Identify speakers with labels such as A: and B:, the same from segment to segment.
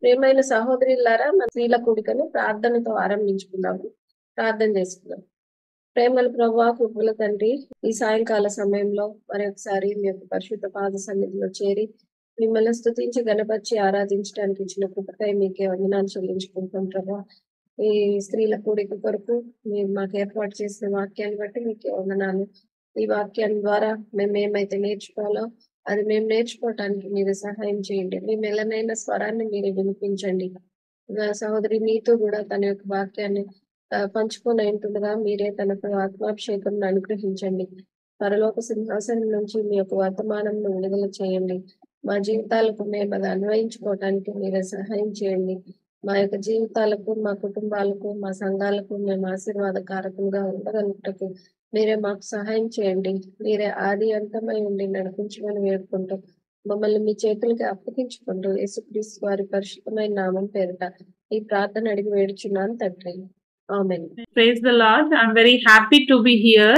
A: ప్రియమైన సహోదరులారా, మన స్త్రీల కూడికను ప్రార్థనతో ఆరంభించుకుందాము. ప్రార్థన చేసుకుందాం. ప్రేమల ప్రభువా, కృపల తండ్రి, ఈ సాయంకాల సమయంలో మరొకసారి మీ యొక్క పరిశుద్ధ పాద సన్నిధిలో చేరి మిమ్మల్ని స్తుతించి గణపరిచి ఆరాధించడానికి ఇచ్చిన కృపకై మీకే వందనాలు చెల్లించుకుంటాం ప్రభా. ఈ స్త్రీల కూడిక కొరకు మీరు మాకు ఏర్పాటు చేసిన వాక్యాన్ని బట్టి మీకే వందనాలు. ఈ వాక్యాన్ని ద్వారా మేము ఏమైతే నేర్చుకోవాలో అది మేము నేర్చుకోవటానికి మీరు సహాయం చేయండి. మీ మెల్లనైన స్వరాన్ని మీరు వినిపించండి. సహోదరి నీతో కూడా తన యొక్క వాక్యాన్ని పంచుకొని ఉంటుండగా మీరే తనకు ఆత్మాభిషేకం అనుగ్రహించండి. పరలోక సింహాసనం నుంచి మీ యొక్క వర్తమానం విడుదల చేయండి. మా జీవితాలకు మేము అది అన్వయించుకోవటానికి మీరే సహాయం చేయండి. మా యొక్క జీవితాలకు, మా కుటుంబాలకు, మా సంఘాలకు మేము ఆశీర్వాదకారకంగా ఉండగలుగుటకు మీరే మాకు సహాయం చేయండి. మీరే ఆది అంతమై ఉండి నడిపించమని వేడుకుంటూ మమ్మల్ని మీ చేతులకి అప్పగించుకుంటూ యేసుక్రీస్తు వారి పరిశుద్ధమైన నామం పేరిట ఈ ప్రార్థన అడిగి వేడుచున్నాను తండ్రి. ఆమేన్.
B: Praise the Lord. I'm very happy to be here.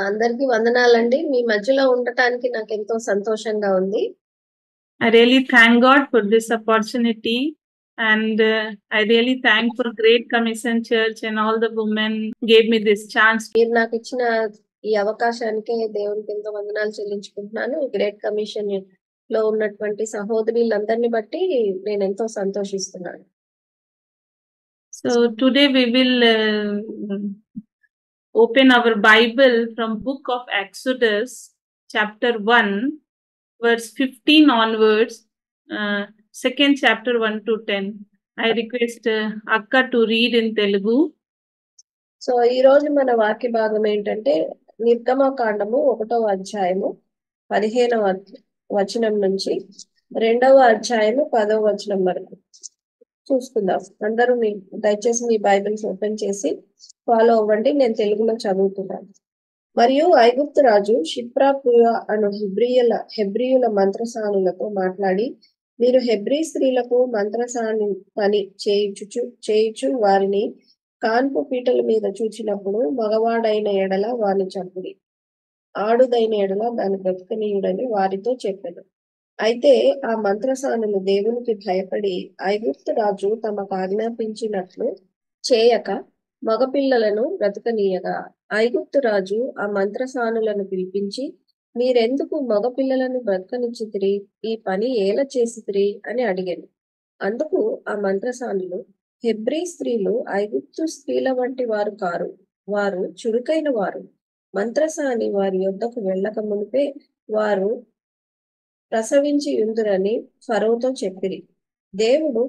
A: అందరికీ వందనాలండి. మీ మధ్యలో ఉండటానికి నాకు ఎంతో సంతోషంగా ఉంది.
B: I really thank God for this opportunity, and I really thank for Great Commission Church and all the women gave me this chance.
A: మీరు నాకు ఇచ్చిన ఈ అవకాశానికే దేవునికి ఎంతో వందనాలు చెల్లించుకుంటున్నాను. గ్రేట్ కమిషన్ లో ఉన్నటువంటి సహోదరులందరిని బట్టి నేను ఎంతో సంతోషిస్తున్నాను.
B: So today we will open our Bible from Book of Exodus, chapter 1, verse 15 onwards, second chapter 1 to 10. I request Akka to read in Telugu.
A: So ఈ రోజు మన వాక్య భాగం ఏంటంటే నిర్గమకాండము 1వ అధ్యాయము 15వ వచనం నుంచి 2వ అధ్యాయము 10వ వచనం వరకు చూసుకుందాం. అందరూ దయచేసి మీ బైబిల్స్ ఓపెన్ చేసి ఫాలో అవ్వండి. నేను తెలుగులో చదువుతున్నాను. మరియు ఐగుప్తు రాజు షిప్రాపుయ అను హెబ్రియుల మంత్రసానులతో మాట్లాడి, మీరు హెబ్రీ స్త్రీలకు మంత్రసాని పని చేయుచు వారిని కాన్పు పీటల మీద చూచినప్పుడు మగవాడైన ఎడల వారిని చంపుడి, ఆడుదైన ఎడల దాని బ్రతకనీయుడని వారితో చెప్పెను. అయితే ఆ మంత్రసానులు దేవునికి భయపడి ఐగుప్తు రాజు తమకు ఆజ్ఞాపించినట్లు చేయక మగపిల్లలను బ్రతకనీయగా, ఐగుప్తు రాజు ఆ మంత్రసానులను పిలిపించి, మీరెందుకు మగపిల్లలను బ్రతకనిచ్చితిరి? ఈ పని ఏల చేసితిరి అని అడిగాను. అందుకు ఆ మంత్రసానులు, హెబ్రీ స్త్రీలు ఐగుప్తు స్త్రీల వంటి వారు కారు, వారు చురుకైన వారు. మంత్రసాని వారి యొద్దకు వెళ్ళక మునిపే వారు ప్రసవించి యుందురని ఫరోతో చెప్పిరి. దేవుడు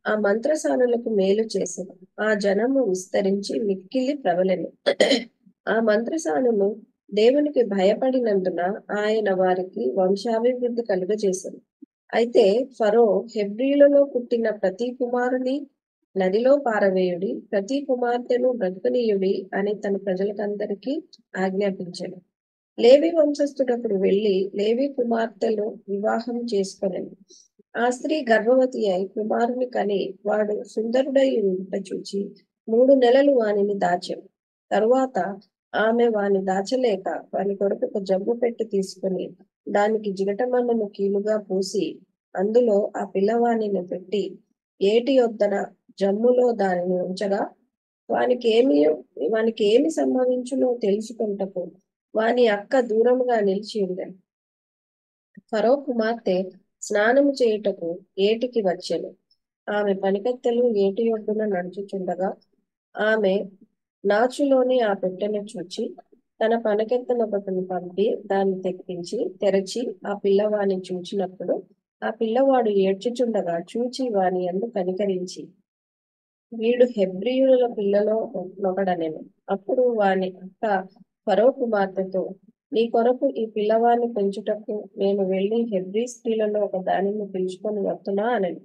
A: ఆ మంత్రసానులకు మేలు చేసెను. ఆ జనము విస్తరించి మిక్కిలి ప్రబలెను. ఆ మంత్రసానులు దేవునికి భయపడినందున ఆయన వారికి వంశాభివృద్ధి కలుగజేసెను. అయితే ఫరో, హెబ్రీలలో పుట్టిన ప్రతి కుమారుని నదిలో పారవేయుడి, ప్రతి కుమార్తెను బ్రతకనీయుడి అని తన ప్రజలకందరికీ ఆజ్ఞాపించాడు. లేవి వంశస్థుడప్పుడు వెళ్లి లేవి కుమార్తెలు వివాహం చేసుకొనెను. ఆ స్త్రీ గర్భవతి అయి కుమారుని కని వాడు సుందరుడై ఉంట చూచి 3 నెలలు వానిని దాచెను. తరువాత ఆమె వాని దాచలేక వాని కొరకు జబ్బు పెట్టి తీసుకుని దానికి జిగటమన్నను కీలుగా పూసి అందులో ఆ పిల్లవాణిని పెట్టి ఏటి యొద్దన జమ్ములో దానిని ఉంచగా వానికి ఏమి సంభవించునో తెలుసుకుంటకు వాని అక్క దూరముగా నిలిచి ఉండెను. ఫరో కుమార్తె స్నానము చేయుటకు ఏటికి వచ్చెను. ఆమె పనికత్తెలు ఏటి ఒడ్డున నడుచుచుండగా ఆమె నాచులోని ఆ పెట్టెను చూచి తన పనికెత్తనొకటిని పంపి దాన్ని తెప్పించి తెరచి ఆ పిల్లవాని చూచినప్పుడు ఆ పిల్లవాడు ఏడ్చుచుండగా చూచి వాని యందు కనికరించి, వీడు హెబ్రీయుల పిల్లలో నొకడనెను. అప్పుడు వాని అక్క ఫరో కుమార్తెతో, నీ కొరకు ఈ పిల్లవాన్ని పెంచుటకు నేను వెళ్లి హెబ్రీ స్త్రీలలో ఒక దానిని పిలుచుకొని వస్తున్నా అనెను.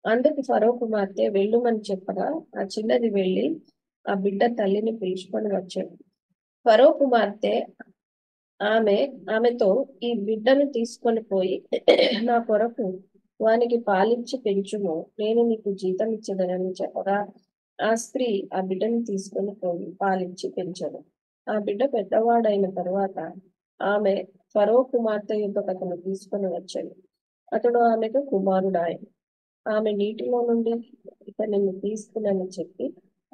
A: అందుకు ఫరో కుమార్తె వెళ్ళుమని చెప్పగా ఆ చిన్నది వెళ్లి ఆ బిడ్డ తల్లిని పిలుచుకొని వచ్చాడు. ఫరో కుమార్తె ఆమెతో, ఈ బిడ్డను తీసుకొని పోయి నా కొరకు వానికి పాలిచ్చి పెంచుము, నేను నీకు జీతం ఇచ్చేదనని చెప్పగా ఆ స్త్రీ ఆ బిడ్డను తీసుకొని పోయి పాలిచ్చి పెంచాడు. ఆ బిడ్డ పెద్దవాడైన తరువాత ఆమె ఫరో కుమార్తె యుద్ధకు అతను తీసుకొని వచ్చాడు. అతడు ఆమెకు కుమారుడాయను. ఆమె నీటిలో నుండి ఇతనిని తీసుకునని చెప్పి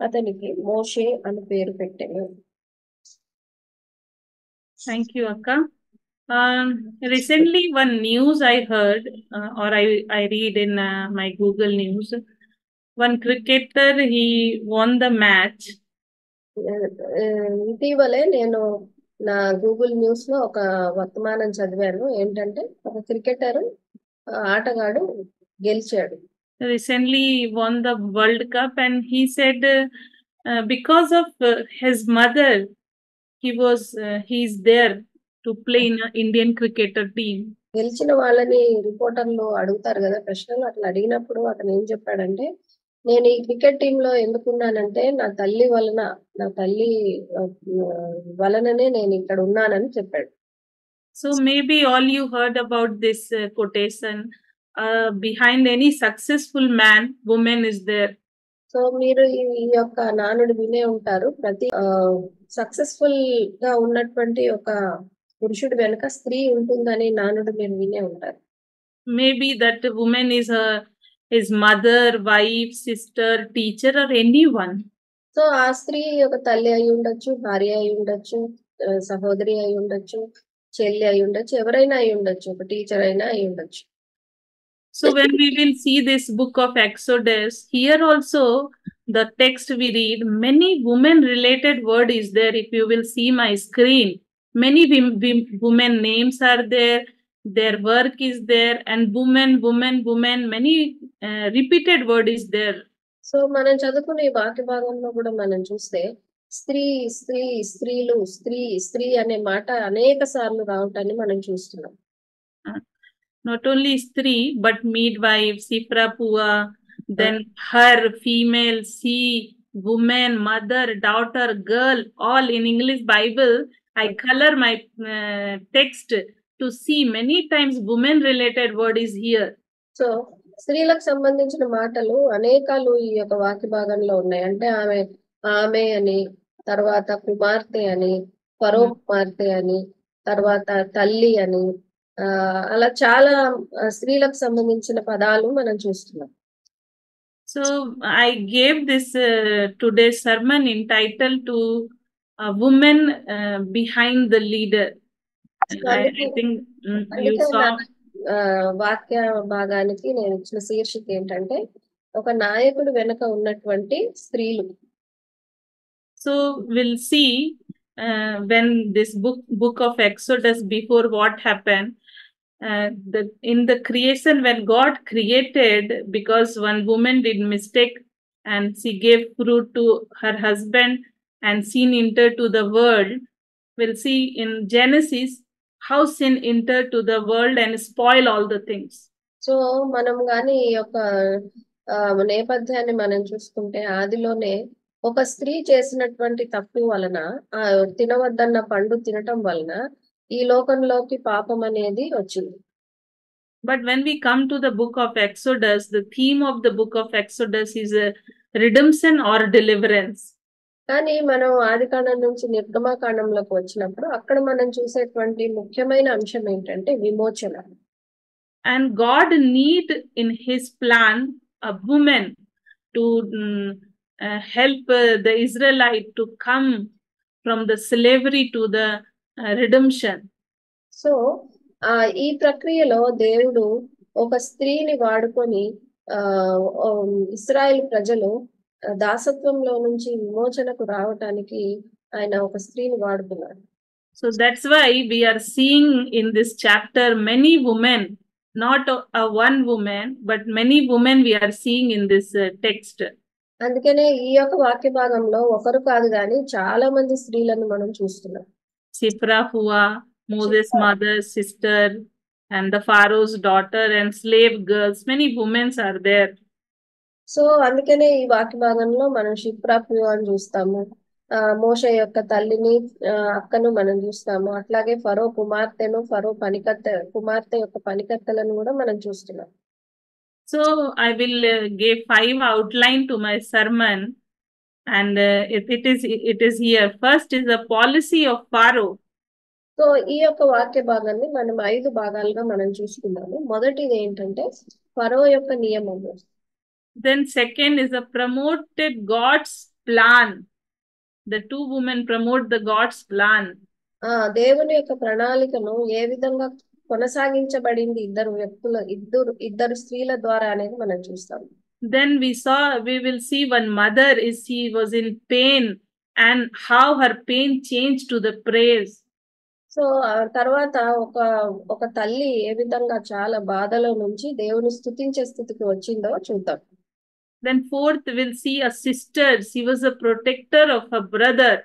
A: అతనికి మోషే అని పేరు పెట్టాను.
B: Thank you, Akka. Recently, one news I heard, or I read in my Google News, one cricketer, he won the match.
A: ఇటీవలే నేను నా గూగుల్ న్యూస్ లో ఒక వర్తమానం చదివాను. ఏంటంటే ఒక క్రికెటర్ ఆటగాడు గెలిచాడు.
B: Recently won the World Cup, and he said because of his mother, he's there to play in an Indian cricketer team.
A: గెలిచిన వాళ్ళని రిపోర్టర్లు అడుగుతారు కదా ప్రశ్నలు. అట్లా అడిగినప్పుడు అతను ఏం చెప్పాడంటే, నేను ఈ క్రికెట్ టీమ్ లో ఎందుకున్నానంటే నా తల్లి వలననే నేను ఇక్కడ ఉన్నానని చెప్పాడు.
B: So maybe all you heard about this quotation, behind any successful man, woman is there.
A: So మీరు ఈ యొక్క నానుడు వినే ఉంటారు. ప్రతి సక్సెస్ఫుల్ గా ఉన్నటువంటి ఒక పురుషుడు వెనుక స్త్రీ ఉంటుందని నానుడు మీరు వినే ఉంటారు.
B: Maybe that woman is his mother, wife, sister, teacher, or anyone.
A: So ఆ స్త్రీ ఒక తల్లి అయి ఉండొచ్చు, భార్య అయి ఉండొచ్చు, సహోదరి అయి ఉండొచ్చు, చెల్లి అయి ఉండొచ్చు, ఎవరైనా అయి ఉండొచ్చు, ఒక టీచర్ అయినా అయి ఉండొచ్చు.
B: So when we will see this book of Exodus, here also the text we read, many women related word is there. If you will see my screen, many women names are there, their work is there, and woman, many repeated word is there.
A: So మనం చదువుకునే ఈ వాక్య భాగంలో కూడా మనం చూస్తే స్త్రీ స్త్రీ స్త్రీలు స్త్రీ స్త్రీ అనే మాట అనేక సార్లు రావటాన్ని మనం చూస్తున్నాం.
B: Not only stree, but midwife, Sifra Pua, then her, female, she, woman, mother, daughter, girl, all in English Bible. I color my text to see many times women related word is here.
A: So స్త్రీలకు సంబంధించిన మాటలు అనేకాలు ఈ యొక్క వాక్య భాగంలో ఉన్నాయి. అంటే ఆమె అని, తర్వాత కుమార్తె అని, ఫరో కుమార్తె అని, తర్వాత తల్లి అని, అలా చాలా స్త్రీలకు సంబంధించిన పదాలు మనం చూస్తున్నాం.
B: So I gave this today's sermon entitled to women behind the leader. I think you saw.
A: వాక్య భాగానికి నేను ఇచ్చిన శీర్షిక ఏంటంటే ఒక నాయకుడు వెనుక ఉన్నటువంటి స్త్రీలు.
B: So we'll see when this book of Exodus, before what happened, in the creation, when God created, because one woman did mistake and she gave fruit to her husband and sin entered to the world. We'll see in Genesis how sin entered to the world and spoil all the things.
A: So మనం గాని ఈ యొక్క నేపథ్యాన్ని మనం చూసుకుంటే ఆదిలోనే ఒక స్త్రీ చేసినటువంటి తప్పు వలన తినవద్దన్న పండు తినటం వలన ఈ లోకంలోకి పాపం అనేది వచ్చింది.
B: But when we come to the book of Exodus, the theme of the book of Exodus is redemption or deliverance.
A: కానీ మనం ఆదికాండం నుంచి నిర్గమకాండంలోకి వచ్చినప్పుడు అక్కడ మనం చూసేటువంటి ముఖ్యమైన అంశం ఏంటంటే విమోచన.
B: And God need in his plan a woman to help the Israelite to come from the slavery to the redemption.
A: So ఈ ప్రక్రియలో దేవుడు ఒక స్త్రీని వాడుకొని ఇశ్రాయేలు ప్రజలు దాసత్వంలో నుంచి విమోచనకు రావటానికి ఆయన ఒక స్త్రీని వాడుకున్నాడు.
B: So that's why we are seeing in this chapter many women, not one woman, but many women we are seeing in this text.
A: అందుకనే ఈ యొక్క వాక్య భాగంలో ఒకరు కాదు కానీ చాలా మంది స్త్రీలను మనం చూస్తున్నాం.
B: Sifra Hua, Moses' mother, sister, and the Pharaoh's daughter, and slave girls. Many women are there.
A: So అందుకనే ఈ వాక్య భాగంలో మనం షిప్రా అని చూస్తాము, మోషే యొక్క తల్లిని అక్కను మనం చూస్తాము, అట్లాగే ఫరో కుమార్తెను, ఫరో కుమార్తె యొక్క పనికత్తెలను కూడా మనం చూస్తున్నాం.
B: So I will give 5 outline to my sermon, and it is here. First is the policy of Pharaoh.
A: So ఈ యొక్క వాక్య భాగాన్ని మనం 5 భాగాలుగా మనం చూసుకున్నాము. మొదటిది ఏంటంటే ఫరో యొక్క నియమము.
B: Then second is a promoted God's plan. The two women promote the God's plan.
A: దేవుని యొక్క ప్రణాళికను ఏ విధంగా కొనసాగించబడింది ఇద్దరు స్త్రీల ద్వారా అనేది మనం చూస్తాం.
B: Then we will see one mother she was in pain and how her pain changed to the praise.
A: So తర్వాత ఒక తల్లి ఏ విధంగా చాలా బాధలో నుంచి దేవుని స్తుతించే స్థితికి వచ్చిందో చూద్దాం.
B: Then fourth we'll see a sister, she was a protector of her brother.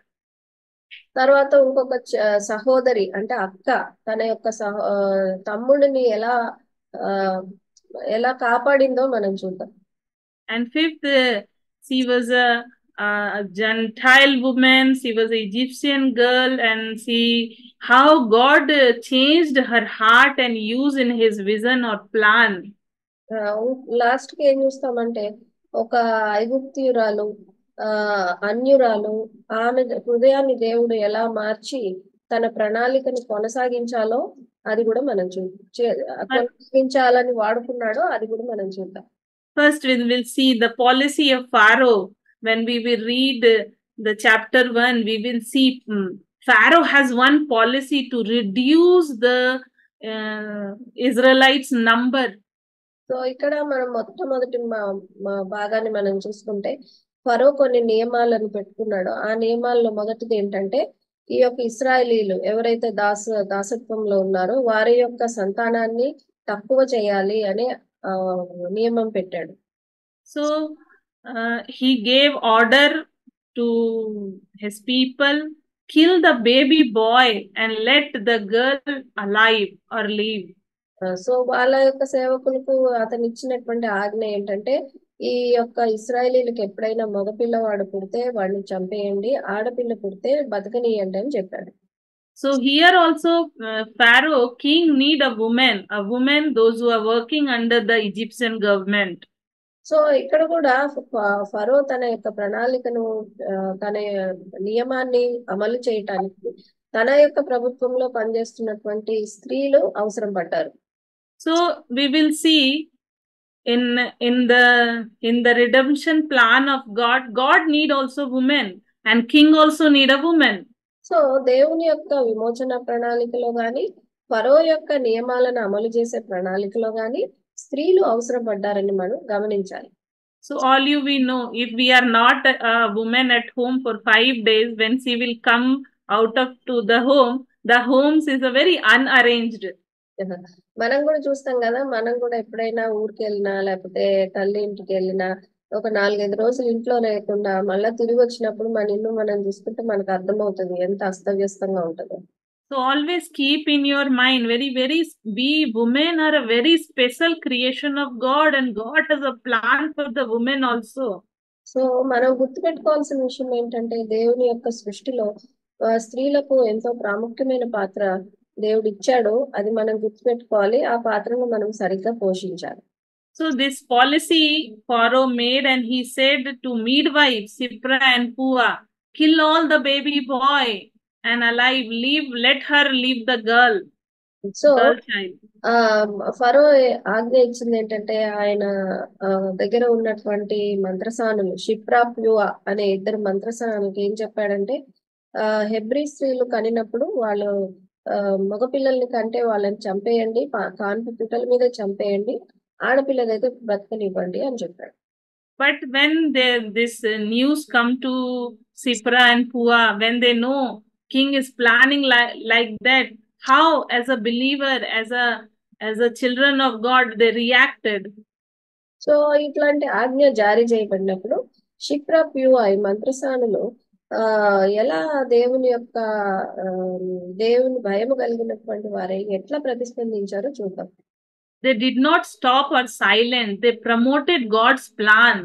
A: తర్వాత ఇంకొక సహోదరి అంటే అక్క తన యొక్క తమ్ముడిని ఎలా కాపాడిందో మనం చూద్దాం.
B: And fifth, she was a Gentile woman, she was an Egyptian girl, and how God changed her heart and used in his vision or plan.
A: Last కి ఏం చూస్తామంటే ఒక ఐగుప్తీయురాలు అన్యురాలు ఆమె హృదయాన్ని దేవుడు ఎలా మార్చి తన ప్రణాళికను కొనసాగించాలో అది కూడా మనం కొనసాగించాలని వాడుకున్నాడో అది కూడా మనం చూద్దాం.
B: First we will see the policy of Pharaoh. When we will read the chapter 1, we will see Pharaoh has one policy to reduce the Israelites' number.
A: So ఇక్కడ మనం మొట్టమొదటి భాగాన్ని మనం చూసుకుంటే ఫరో కొన్ని నియమాలను పెట్టుకున్నాడో ఆ నియమాల్లో మొదటిది ఏంటంటే ఈ యొక్క ఇశ్రాయేలీలు ఎవరైతే దాసత్వంలో ఉన్నారో వారి యొక్క సంతానాన్ని తక్కువ చేయాలి అనే నియమం పెట్టాడు.
B: So he gave order to his people, kill the baby boy and let the girl alive or live.
A: So వాళ్ళ యొక్క సేవకులకు అతను ఇచ్చినటువంటి ఆజ్ఞ ఏంటంటే ఈ యొక్క ఇశ్రాయేలీలకు ఎప్పుడైనా మగపిల్లవాడు పుడితే వాడిని చంపేయండి, ఆడపిల్ల పుడితే బతకనియండి అని చెప్పాడు.
B: So here also Pharaoh king need a woman those who are working under the Egyptian government.
A: So ఇక్కడ కూడా ఫరో తన యొక్క ప్రణాళికను తన నియమాన్ని అమలు చేయటానికి తన యొక్క ప్రభుత్వంలో పనిచేస్తున్నటువంటి స్త్రీలు అవసరం పడ్డారు.
B: So we will see in the redemption plan of God need also women and king also need a woman.
A: So దేవుని యొక్క విమోచన ప్రణాళికలో గాని ఫరో యొక్క నియమాలను అమలు చేసే ప్రణాళికలో గాని స్త్రీలు అవసరం పడ్డారని మనం గమనించాలి.
B: So all we know, if we are not a woman at home for 5 days, when she will come out of to the homes is a very unarranged.
A: మనం కూడా చూస్తాం కదా, మనం కూడా ఎప్పుడైనా ఊరికి వెళ్ళినా లేకపోతే తల్లి ఇంటికి వెళ్ళినా ఒక 4-5 రోజులు ఇంట్లో లేకుండా మళ్ళీ తిరిగి వచ్చినప్పుడు మన ఇల్లు మనం చూసుకుంటే మనకు అర్థమవుతుంది ఎంత అస్తవ్యస్తంగా ఉంటుందో.
B: So always keep in your mind, we women are a very special creation of God and God has a plan for the women also.
A: So మనం గుర్తుపెట్టుకోవాల్సిన విషయం ఏంటంటే దేవుని యొక్క సృష్టిలో స్త్రీలకు ఎంతో ప్రాముఖ్యమైన పాత్ర దేవుడు ఇచ్చాడు, అది మనం గుర్తుపెట్టుకోవాలి, ఆ పాత్రను మనం సరిగ్గా పోషించాలి.
B: So this policy Pharaoh made and he said to midwives Shipra and Pua, kill all the baby boy and alive, let her leave the girl.
A: So Pharaoh ఆజ్ఞ ఇచ్చింది ఏంటంటే ఆయన దగ్గర ఉన్నటువంటి మంత్రసానులు షిప్రా ప్యూవా అనే 2 మంత్రసానులకి ఏం చెప్పాడంటే హెబ్రీ స్త్రీలు కనినప్పుడు వాళ్ళు మగపిల్లల్ని కంటే వాళ్ళని చంపేయండి, కాన్పు పిట్టల మీద చంపేయండి, ఆడపిల్లలైతే బ్రతకనివ్వండి అని చెప్పాడు.
B: But when this news come to Shipra and Pua, when they know king is planning like that, how as a believer, as a children of God they reacted.
A: So ఇట్లాంటి ఆజ్ఞ జారీ చేయబడినప్పుడు షిప్రా ప్యూవా ఈ మంత్రసానులు ఎలా దేవుని భయము కలిగినటువంటి వారే ఎట్లా ప్రతిస్పందించారో చూద్దాం.
B: They did not stop or silent, they promoted God's plan.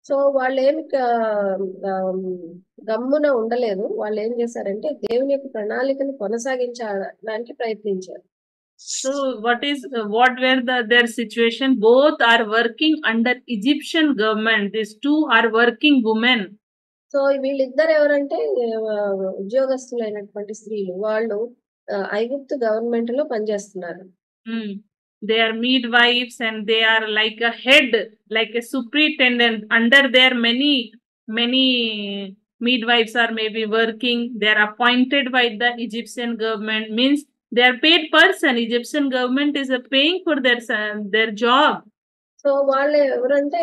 A: So వాళ్ళు ఏమి గమ్మున ఉండలేదు, వాళ్ళు ఏం చేశారంటే దేవుని యొక్క ప్రణాళికను కొనసాగించడానికి ప్రయత్నించారు.
B: So what were their situation? Both are working under Egyptian government. These two are working women.
A: So వీళ్ళిద్దరు ఎవరంటే ఉద్యోగస్తులైనటువంటి స్త్రీలు, వాళ్ళు ఐగుప్తు గవర్నమెంట్ లో పనిచేస్తున్నారు.
B: they are midwives, and they are like a head, like a superintendent. Under there, many midwives are maybe working. They are appointed by the Egyptian government. Means they are paid person. Egyptian government is paying for their job.
A: So వాళ్ళు ఎవరంటే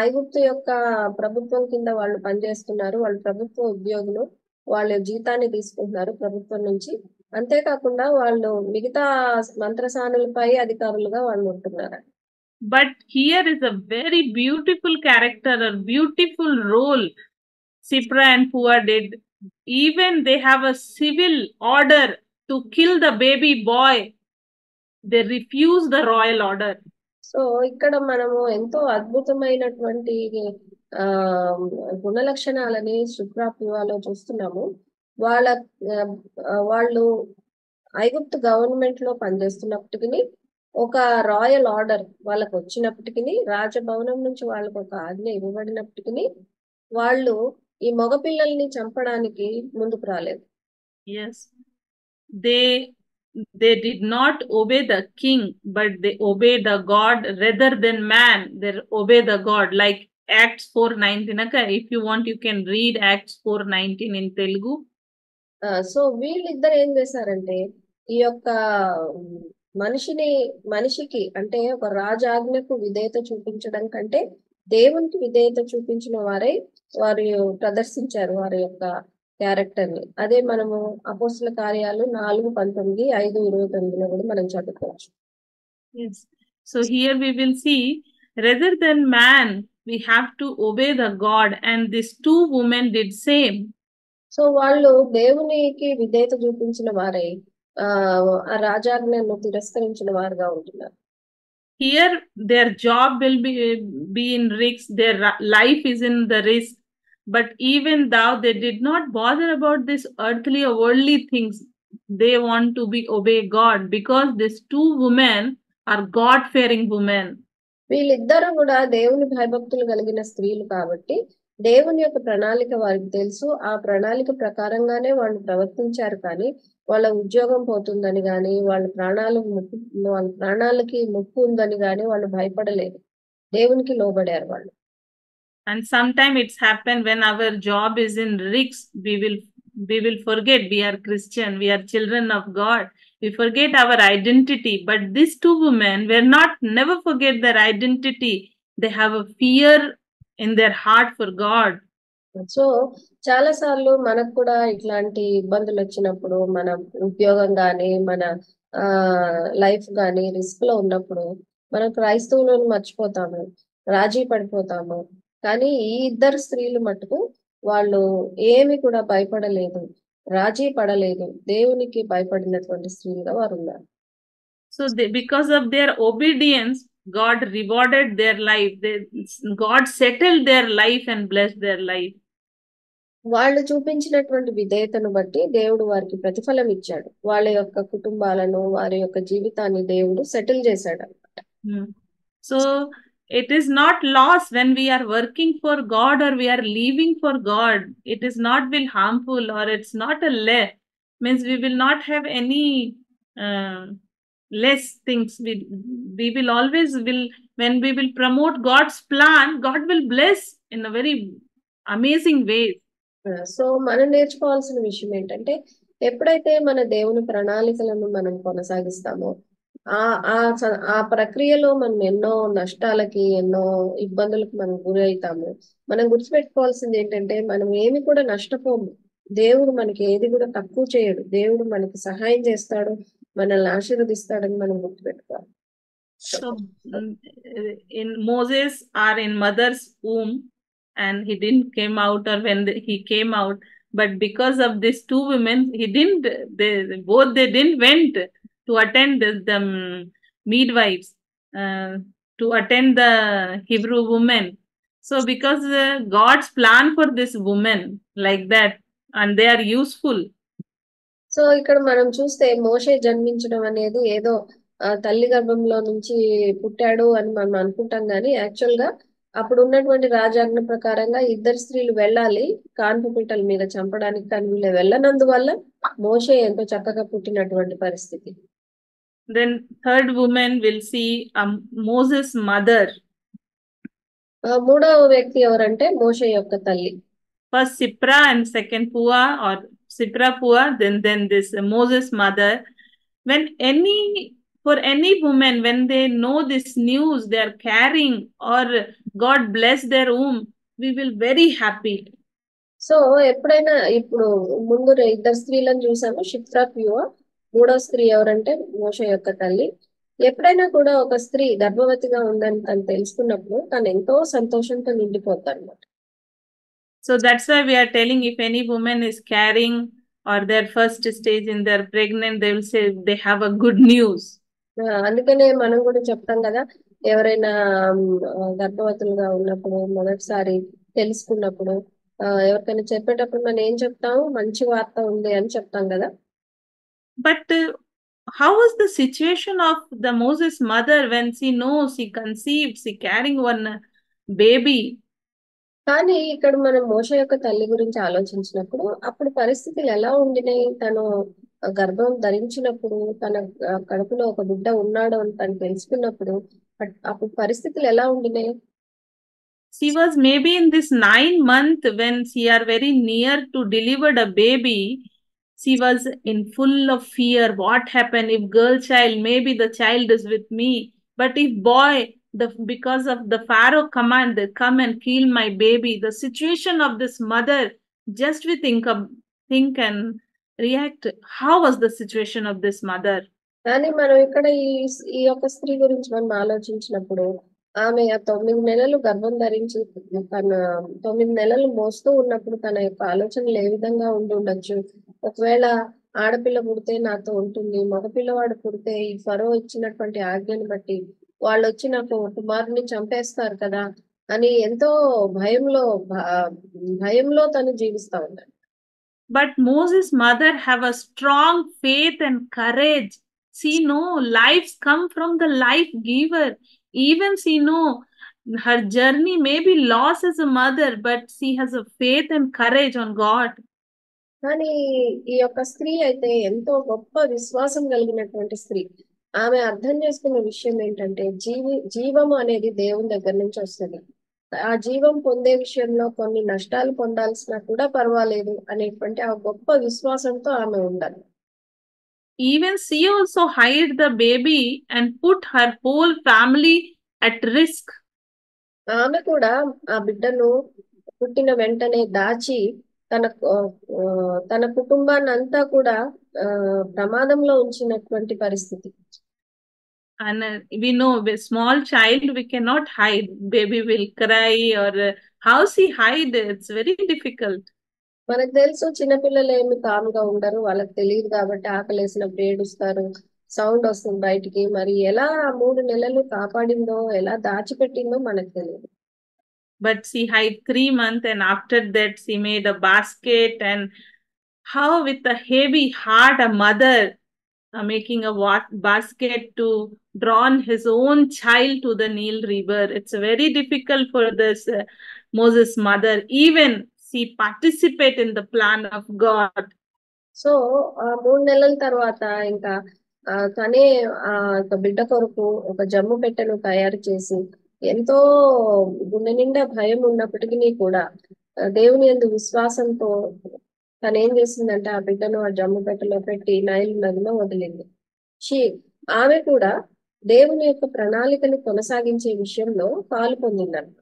A: ఐగుప్తు యొక్క ప్రభుత్వం కింద వాళ్ళు పనిచేస్తున్నారు. వాళ్ళు ప్రభుత్వ ఉద్యోగులు. వాళ్ళ జీతాన్ని తీసుకుంటున్నారు ప్రభుత్వం నుంచి. అంతేకాకుండా వాళ్ళు మిగతా మంత్రసానులపై అధికారులుగా వాళ్ళు ఉంటున్నారు.
B: But here is a very beautiful character, a beautiful role Sipra and Pua did. Even they have a civil order to kill the baby boy. They refuse the royal order.
A: So ఇక్కడ మనము ఎంతో అద్భుతమైనటువంటి ఆ గుణ లక్షణాలని శుక్రాపువాలో చూస్తున్నాము. వాళ్ళు ఐగుప్తు government లో పనిచేస్తున్నప్పటికీ ఒక రాయల్ ఆర్డర్ వాళ్ళకు వచ్చినప్పటికీ, రాజభవనం నుంచి వాళ్ళకు ఒక ఆజ్ఞ ఇవ్వబడినప్పటికీ వాళ్ళు ఈ మగపిల్లల్ని చంపడానికి ముందుకు రాలేదు.
B: Yes, they did not obey the king, but they obeyed the God rather than man. They obey the God, like Acts 4:19. If you want, you can read Acts 4:19 in Telugu.
A: So వీళ్ళిద్దరు ఏం చేశారంటే ఈ యొక్క మనిషికి అంటే ఒక రాజాజ్ఞకు విధేయత చూపించడం కంటే దేవునికి విధేయత చూపించిన వారు ప్రదర్శించారు వారి యొక్క క్యారెక్టర్ ని. అదే మనము అపోస్తుల కార్యాలు 4:19, 5:29 కూడా మనం చదువుకోవచ్చు.
B: Yes. So here we will see, rather than man, we have to obey the God, and these two women did same.
A: So వాళ్ళు దేవునికి విధేయత చూపించిన వారై ఆ రాజాజ్ఞను తిరస్కరించిన వారుగా ఉంటున్నారు.
B: Here their job will be in risk, their life is in the risk, but even though they did not bother about this earthly or worldly things, they want to obey God, because these two women are God-fearing women.
A: వీళ్ళిద్దరూ కూడా దేవుని భయభక్తులు కలిగిన స్త్రీలు కాబట్టి దేవుని యొక్క ప్రణాళిక వారికి తెలుసు. ఆ ప్రణాళిక ప్రకారంగానే వాళ్ళు ప్రవర్తించారు. కానీ వాళ్ళ ఉద్యోగం పోతుందని గాని, వాళ్ళ ప్రాణాలకి ముప్పు ఉందని గాని వాళ్ళు భయపడలేదు. దేవునికి లోబడారు వాళ్ళు.
B: And sometimes it's happened when our job is in risk, we will forget we are Christian, we are children of God. We forget our identity. But these two women were never forget their identity. They have a fear in their heart for God.
A: So చాలా సార్లు మనకు కూడా ఇట్లాంటి ఇబ్బందులు వచ్చినప్పుడు, మన ఉద్యోగం గాని, మన లైఫ్ గాని రిస్క్ లో ఉన్నప్పుడు మనం క్రైస్తవులను మర్చిపోతాము, రాజీ పడిపోతాము. కానీ ఈ ఇద్దరు స్త్రీలు మటుకు వాళ్ళు ఏమి కూడా భయపడలేదు, రాజీ పడలేదు, దేవునికి భయపడినటువంటి స్త్రీలుగా వారు ఉన్నారు.
B: So because of their obedience, God rewarded their life. God settled their life and blessed their life.
A: వాళ్ళు చూపించినటువంటి విధేయతను బట్టి దేవుడు వారికి ప్రతిఫలం ఇచ్చాడు. వాళ్ళ యొక్క కుటుంబాలను, వారి యొక్క జీవితాన్ని దేవుడు సెటిల్ చేశాడు అన్నమాట.
B: So it is not loss when we are working for God or we are living for God. It is not will harmful, or it's not a means we will not have any less things. We will always when we will promote God's plan, God will bless in a very amazing way.
A: So మనం నేర్చుకోవాల్సిన విషయం ఏంటంటే, ఎప్పుడైతే మన దేవుని ప్రణాళికలను మనం కొనసాగిస్తామో ఆ ప్రక్రియలో మనం ఎన్నో నష్టాలకి, ఎన్నో ఇబ్బందులకు మనం గురవుతాము. మనం గుర్తుపెట్టుకోవాల్సింది ఏంటంటే, మనం ఏమి కూడా నష్టపోము. దేవుడు మనకి ఏది కూడా తక్కువ చేయడు. దేవుడు మనకి సహాయం చేస్తాడు, మనల్ని ఆశీర్వదిస్తాడని మనం గుర్తుపెట్టుకోవాలి.
B: So in Moses are in mother's womb, and he didn't came out, or when he came out, but because of these two women, they didn't went to attend the midwives, to attend the Hebrew women. So because God's plan for this woman like that, and they are useful.
A: So ఇక్కడ మనం చూస్తే మోషే జన్మించడం అనేది ఏదో తల్లి గర్భంలో నుంచి పుట్టాడు అని మనం అనుకుంటాం. కానీ యాక్చువల్ గా అప్పుడు ఉన్నటువంటి రాజాజ్ఞ ప్రకారంగా ఇద్దరు స్త్రీలు వెళ్ళాలి కాన్పు పీటల మీద చంపడానికి. కానీ వీళ్ళు వెళ్ళనందువల్ల మోషే ఎంతో చక్కగా పుట్టినటువంటి పరిస్థితి.
B: Then third woman will see Moses' mother.
A: మూడవ వ్యక్తి ఎవరంటే మోషే యొక్క తల్లి.
B: First Sipra and second Pua, or Sipra Pua, then this Moses' mother. For any woman, when they know this news, they are carrying, or God bless their womb, we will very happy.
A: So ఎప్పుడైనా ఇప్పుడు ముందు ఇద్దరు స్త్రీలను చూసాము, షిప్రా ప్యూవ. మూడో స్త్రీ ఎవరంటే మోషే యొక్క తల్లి. ఎప్పుడైనా కూడా ఒక స్త్రీ గర్భవతిగా ఉందని తను తెలుసుకున్నప్పుడు తను ఎంతో సంతోషంతో నిండిపోతాడు అనమాట.
B: So that's why we are telling, if any woman is carrying or their first stage in their pregnant, they will say they have a good news.
A: అందుకనే మనం కూడా చెప్తాం కదా, ఎవరైనా గర్భవతులుగా ఉన్నప్పుడు మొదటిసారి తెలుసుకున్నప్పుడు ఎవరికైనా చెప్పేటప్పుడు మనం ఏం చెప్తాము, మంచి వార్త ఉంది అని చెప్తాం కదా.
B: But how was the situation of the Moses' mother when she knows, she conceived, she carrying one baby?
A: కానీ ఇక్కడ మనం మోషే యొక్క తల్లి గురించి ఆలోచించినప్పుడు అప్పుడు పరిస్థితులు ఎలా ఉండినాయి? తను గర్భం ధరించినప్పుడు, తన కడుపులో ఒక బిడ్డ ఉన్నాడు అని తను తెలుసుకున్నప్పుడు అప్పుడు పరిస్థితులు ఎలా ఉండినాయి?
B: She was maybe in this 9 month when she are very near to deliver a baby. She was in full of fear. What happened if girl child? Maybe the child is with me. But if boy, because of the Pharaoh command, come and kill my baby. The situation of this mother, just we think and react. How was the situation of this mother?
A: కానీ మనం ఇక్కడ ఈ యొక్క స్త్రీ గురించి మనం ఆలోచించినప్పుడు ఆమె 9 నెలలు గర్భం ధరించి తన 9 నెలలు మోస్తూ ఉన్నప్పుడు తన యొక్క ఆలోచనలు ఏ విధంగా ఉండి ఉండొచ్చు? ఒకవేళ ఆడపిల్ల పుడితే నాతో ఉంటుంది, మగపిల్లవాడు పుడితే ఈ ఫరో ఇచ్చినటువంటి ఆజ్ఞని బట్టి వాళ్ళు వచ్చి నాకు కుమారుని చంపేస్తారు కదా అని ఎంతో భయంలో తను జీవిస్తా ఉన్నాడు.
B: But Moses' mother have a strong faith and courage. She know lives come from the life giver. Even she know her journey may be lost as a mother, but she has a faith and courage on God.
A: కానీ ఈ యొక్క స్త్రీ అయితే ఎంతో గొప్ప విశ్వాసం కలిగినటువంటి స్త్రీ. ఆమె అర్థం చేసుకున్న విషయం ఏంటంటే జీవము అనేది దేవుని దగ్గర నుంచి వస్తుంది. ఆ జీవం పొందే విషయంలో కొన్ని నష్టాలు పొందాల్సినా కూడా పర్వాలేదు అనేటువంటి ఆ గొప్ప విశ్వాసంతో ఆమె ఉండాలి.
B: Even she also hid the baby and put her whole family at risk.
A: ఆమె కూడా ఆ బిడ్డను పుట్టిన వెంటనే దాచి తన కుటుంబాన్ని అంతా కూడా ప్రమాదంలో ఉంచినటువంటి పరిస్థితి.
B: And we know with small child we cannot hide. Baby will cry, or how she hide? It's very difficult.
A: మనకు తెలుసు చిన్నపిల్లలు ఏమి కామ్గా ఉండరు, వాళ్ళకి తెలియదు కాబట్టి ఆకలేసినప్పుడు ఏడుస్తారు, సౌండ్ వస్తుంది బయటికి. మరి ఎలా 3 నెలలు కాపాడిందో, ఎలా దాచిపెట్టిందో మనకు తెలియదు.
B: But she hid 3 months, and after that she made a basket. And how with a heavy heart a mother making a basket to drown his own child to the Nile River. It's very difficult for this Moses' mother. Even she participate in the plan of God.
A: So 3 నెలల తర్వాత ఇంకా తనే బిడ్డ కొరకు ఒక జమ్ము పెట్టెను తయారు చేసి ఎంతో గుండె నిండా భయం ఉన్నప్పటికీ కూడా దేవుని యందు విశ్వాసంతో తను ఏం చేసిందంటే ఆ బిడ్డను ఆ జమ్ము పెట్టెలో పెట్టి నైల్ నదిలో వదిలింది. ఆమె కూడా దేవుని యొక్క ప్రణాళికను కొనసాగించే విషయంలో పాలు పొందిందంట.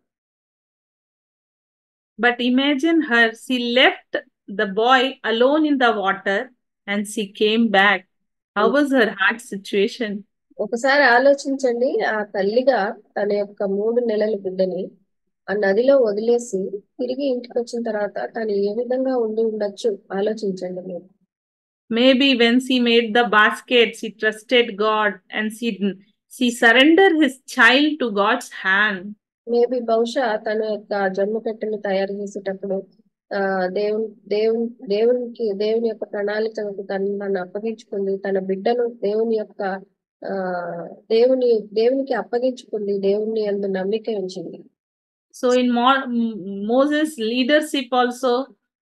B: But imagine her, she left the boy alone in the water and she came back. How was her heart situation?
A: ఒకసారి ఆలోచించండి, ఆ తల్లిగా తన యొక్క 3 నెలల బిడ్డని ఆ నదిలో వదిలేసి తిరిగి ఇంటికి వచ్చిన తర్వాత తను ఏ విధంగా ఉండి ఉండొచ్చు ఆలోచించండి మీరు.
B: Maybe when she made the basket, she trusted God and she surrendered his child to God's hand.
A: Maybe బహుశా తన యొక్క జన్మ పెట్టెను తయారు చేసేటప్పుడు దేవుని యొక్క ప్రణాళికకు తనను అప్పగించుకుంది, తన బిడ్డను దేవునికి అప్పగించుకుంది, దేవుని యందు నమ్మిక ఉంచింది.
B: So in Moses' leadership also,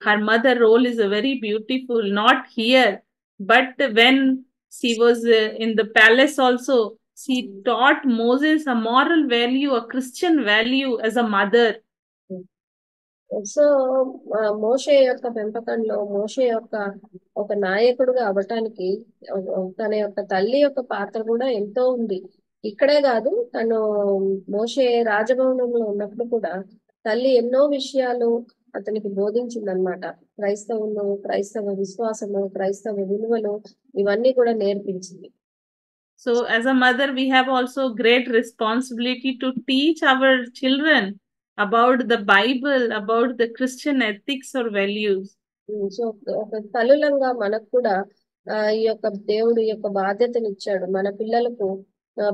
B: her mother role is a very beautiful, not here, but when she was in the palace also. She taught Moses a moral value, a Christian value as a mother.
A: So Moshe యొక్క పెంపకంలో మోషే యొక్క ఒక నాయకుడుగా అవ్వటానికి తన యొక్క తల్లి యొక్క పాత్ర కూడా ఎంతో ఉంది. ఇక్కడే కాదు, తను మోషే రాజభవనంలో ఉన్నప్పుడు కూడా తల్లి ఎన్నో విషయాలు అతనికి బోధించిందనమాట. క్రైస్తవ విశ్వాసము, క్రైస్తవ విలువలు ఇవన్నీ కూడా నేర్పించింది.
B: So as a mother, we have also great responsibility to teach our children about the Bible, about the Christian ethics or values.
A: So ఒక తల్లులంగా మనకు కూడా ఈ యొక్క దేవుడు యొక్క బాధ్యతను ఇచ్చాడు. మన పిల్లలకు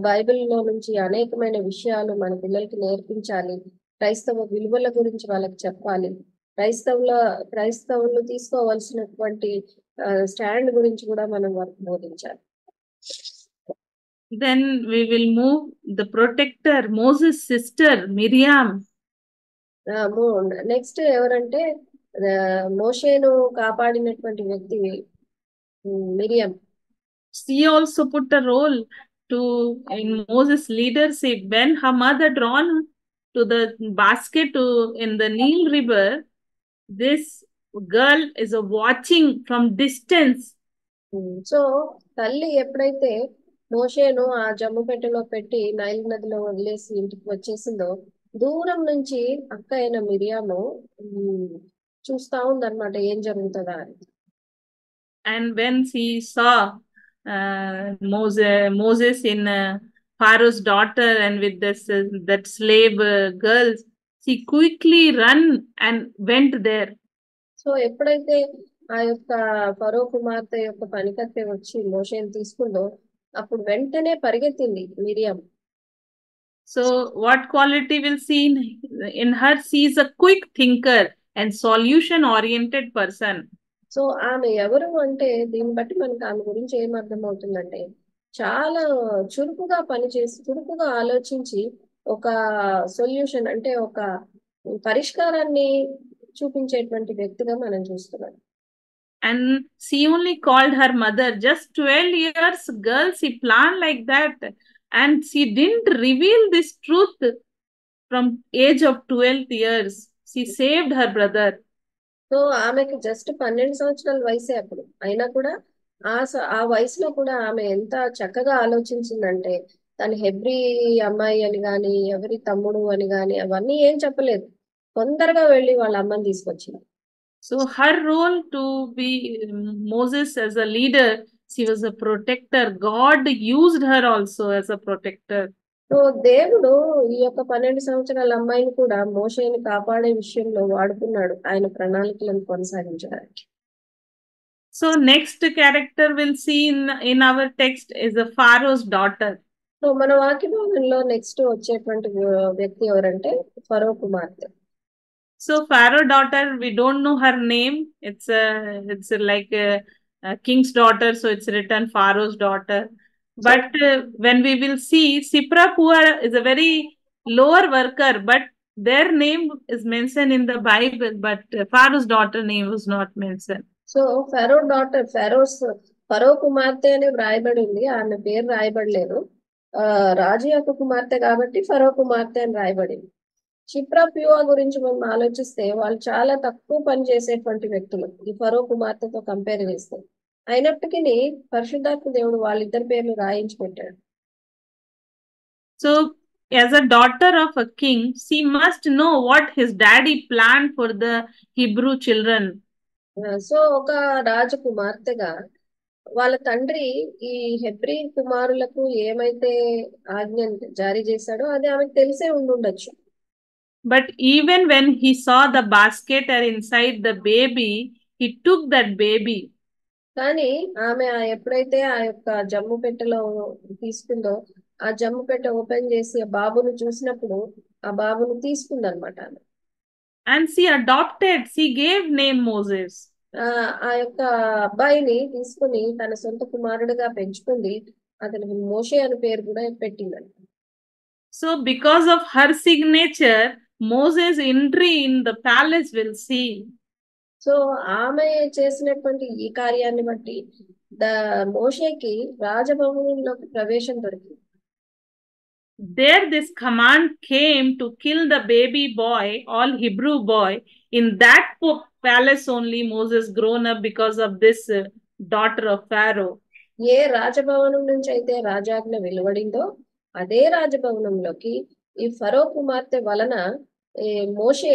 A: బైబిల్లో నుంచి అనేకమైన విషయాలు మన పిల్లలకి నేర్పించాలి. క్రైస్తవ విలువల గురించి వాళ్ళకి చెప్పాలి. క్రైస్తవులు తీసుకోవాల్సినటువంటి స్టాండ్ గురించి కూడా మనం వారికి బోధించాలి.
B: Then we will move the protector, Moses' sister Miriam.
A: Next ఎవరంటే మోషేను కాపాడినటువంటి వ్యక్తి మిరియం.
B: She also put a role in Moses' leadership. When her mother drawn to the basket in the Nile River, this girl is watching from distance.
A: So తల్లి ఎప్పుడైతే మోషేను ఆ జమ్ము పెట్టెలో పెట్టి Nile నదిలో వదిలేసి ఇంటికి వచ్చేసిందో, దూరం నుంచి అక్క అయిన మిరియాము చూస్తా ఉందన్నమాట ఏం జరుగుతుందా అని.
B: And when she saw Moses in Pharaoh's daughter and with that slave girls, she quickly run and went there.
A: So ఎప్పుడైతే ఆ యొక్క ఫరో కుమార్తె యొక్క పనికత్తె వచ్చి మోషేని తీసుకుందో, అప్పుడు వెంటనే పరిగెత్తింది మిరియం.
B: So what quality will see in her? She is a quick thinker and solution oriented person.
A: So ఆమె ఎవరు అంటే దీన్ని బట్టి మనకు ఆమె గురించి ఏం అర్థమవుతుందంటే, చాలా చురుకుగా పనిచేసి చురుకుగా ఆలోచించి ఒక సొల్యూషన్ అంటే ఒక పరిష్కారాన్ని చూపించేటువంటి వ్యక్తిగా మనం చూస్తున్నాం.
B: And she only called her mother. Just 12 years girl, she planned like that, and she didn't reveal this truth from age of 12 years. She saved her brother.
A: So ఆమెకి జస్ట్ 12 సంవత్సరాల వయసే అప్పుడు. అయినా కూడా ఆ వయసులో కూడా ఆమె ఎంత చక్కగా ఆలోచించిందంటే, తను హెబ్రీ అమ్మాయి అని గాని ఎవరి తమ్ముడు అని గాని అవన్నీ ఏం చెప్పలేదు, తొందరగా వెళ్ళి వాళ్ళ అమ్మని తీసుకొచ్చింది.
B: So her role to be Moses as a leader, she was a protector. God used her also as a protector.
A: So దేవుడు ఈ యొక్క 12 సంవత్సరాల అమ్మాయిని కూడా మోషేని కాపాడే విషయంలో వాడుకున్నాడు ఆయన ప్రణాళికలను కొనసాగించడానికి.
B: So next character we'll see in our text is the Pharaoh's daughter.
A: So మన వాక్యభాగంలో నెక్స్ట్ వచ్చేటువంటి వ్యక్తి ఎవరంటే ఫరో కుమార్తె.
B: So Pharaoh daughter, we don't know her name. It's like a king's daughter, so it's written Pharaoh's daughter. But when we will see, Sipra Pua is a very lower worker, but their name is mentioned in the Bible, but Pharaoh's daughter name was not mentioned.
A: So Pharaoh కుమార్తె అని రాయబడి ఉంది, ఆమె పేరు రాయబడలేదు. రాజు యొక్క కుమార్తె కాబట్టి ఫరో కుమార్తె అని రాయబడింది. క్షిప్రా ప్యూవా గురించి మనం ఆలోచిస్తే వాళ్ళు చాలా తక్కువ పని చేసేటువంటి వ్యక్తులు ఈ ఫరో కుమార్తెతో కంపేర్ చేస్తే. అయినప్పటికీ పరిశుద్ధాత్మ దేవుడు వాళ్ళిద్దరి పేర్లు రాయించి పెట్టాడు.
B: So as a daughter of a king, she must know what his daddy planned for the Hebrew children.
A: So ఒక రాజకుమార్తెగా వాళ్ళ తండ్రి ఈ హెబ్రీ కుమారులకు ఏమైతే ఆజ్ఞ జారీ చేశాడో అది ఆమెకు తెలిసే ఉండుండొచ్చు.
B: But even when he saw the basket inside the baby, he took that baby.
A: కానీ ఆమె ఎప్పుడైతే ఆ యొక్క జమ్ము పెట్టెలో తీసుకుందో, ఆ జమ్ము పెట్టె ఓపెన్ చేసి ఆ బాబును చూసినప్పుడు ఆ బాబును తీసుకుందనమాట ఆమె.
B: And she adopted, she gave name Moses.
A: ఆ యొక్క అబ్బాయిని తీసుకుని తన సొంత కుమారుడిగా పెంచుకుంది, అతనికి మోషే అని పేరు కూడా పెట్టిందంట.
B: So because of her signature, Moses' entry in the palace will see.
A: So ఆమె చేసినటువంటి ఈ కార్యాన్ని బట్టి మోషేకి రాజభవనంలోకి ప్రవేశం దొరికింది.
B: There this command came to kill the baby boy, all Hebrew boy. In that palace only Moses grown up because of this daughter of Pharaoh.
A: ఏ రాజభవనం నుంచి అయితే రాజాజ్ఞ వెలువడిందో అదే రాజభవనంలోకి ఈ ఫరో కుమార్తె వలన మోషే,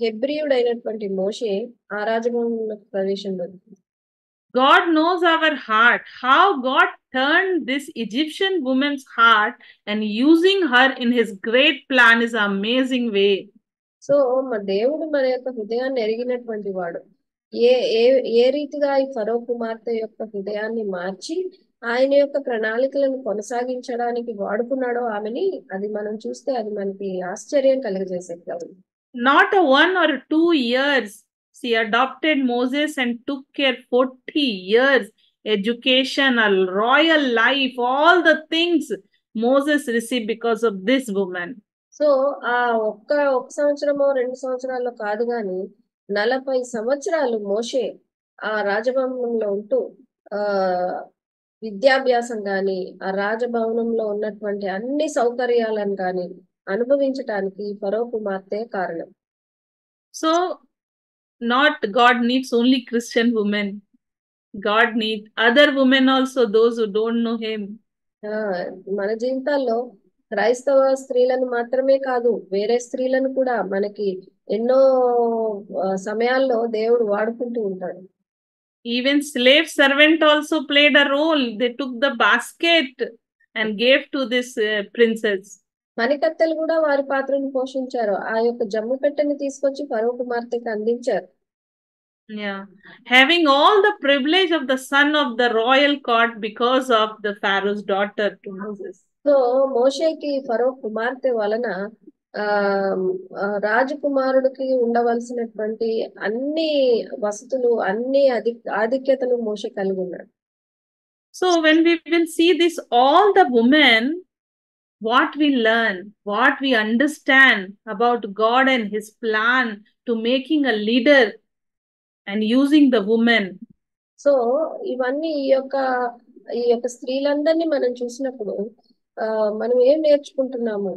A: హెబ్రీయుడైనటువంటి మోషే ఆ రాజభవనంలోకి ప్రవేశం దొరికింది.
B: God knows our heart. How God turned this Egyptian woman's heart and using her in his great plan is an amazing way.
A: So దేవుడు మన యొక్క హృదయాన్ని ఎరిగినటువంటి వాడు. ఏ ఏ ఏ రీతిగా ఈ ఫరో కుమార్తె యొక్క హృదయాన్ని మార్చి ఆయన యొక్క ప్రణాళికలను కొనసాగించడానికి వాడుకున్నాడో ఆమెని, అది మనం చూస్తే అది మనకి ఆశ్చర్యం కలిగజేసేది కాదు.
B: Not a 1 or 2 years. She adopted Moses and took care 40 years. Education, a royal life, all the things Moses received because of this woman.
A: So ఆ ఒక్క సంవత్సరమో 2 సంవత్సరాల్లో కాదు గాని 40 సంవత్సరాలు మోషే ఆ రాజభవనంలో ఉంటూ విద్యాభ్యాసం గాని, ఆ రాజభవనంలో ఉన్నటువంటి అన్ని సౌకర్యాలను గాని అనుభవించటానికి ఫరో కుమార్తె కారణం.
B: So not God needs only Christian women. God needs other women also, those who don't know him.
A: మన జీవితాల్లో క్రైస్తవ స్త్రీలను మాత్రమే కాదు, వేరే స్త్రీలను కూడా మనకి ఎన్నో సమయాల్లో దేవుడు వాడుకుంటూ ఉంటాడు.
B: Even slave servant also played a role. They took the basket and gave to this princess.
A: పనికత్తెలు కూడా వారి పాత్రను పోషించారు. ఆ యొక్క జమ్ము పెట్టెని తీసుకొచ్చి ఫరో కుమార్తెకి అందించారు.
B: Yeah, having all the privilege of the son of the royal court because of the Pharaoh's daughter to Moses.
A: So మోషేకి ఫరో కుమార్తె వలన రాజకుమారుడికి ఉండవలసినటువంటి అన్ని వసతులు, అన్ని ఆధిక్యతలు మోషే కలిగి ఉన్నాడు.
B: So when we will see this, all the women, what we learn, what we understand about God and his plan to making a leader and using the women.
A: So ఇవన్నీ ఈ యొక్క స్త్రీలందరినీ మనం చూసినప్పుడు మనం ఏం నేర్చుకుంటున్నాము?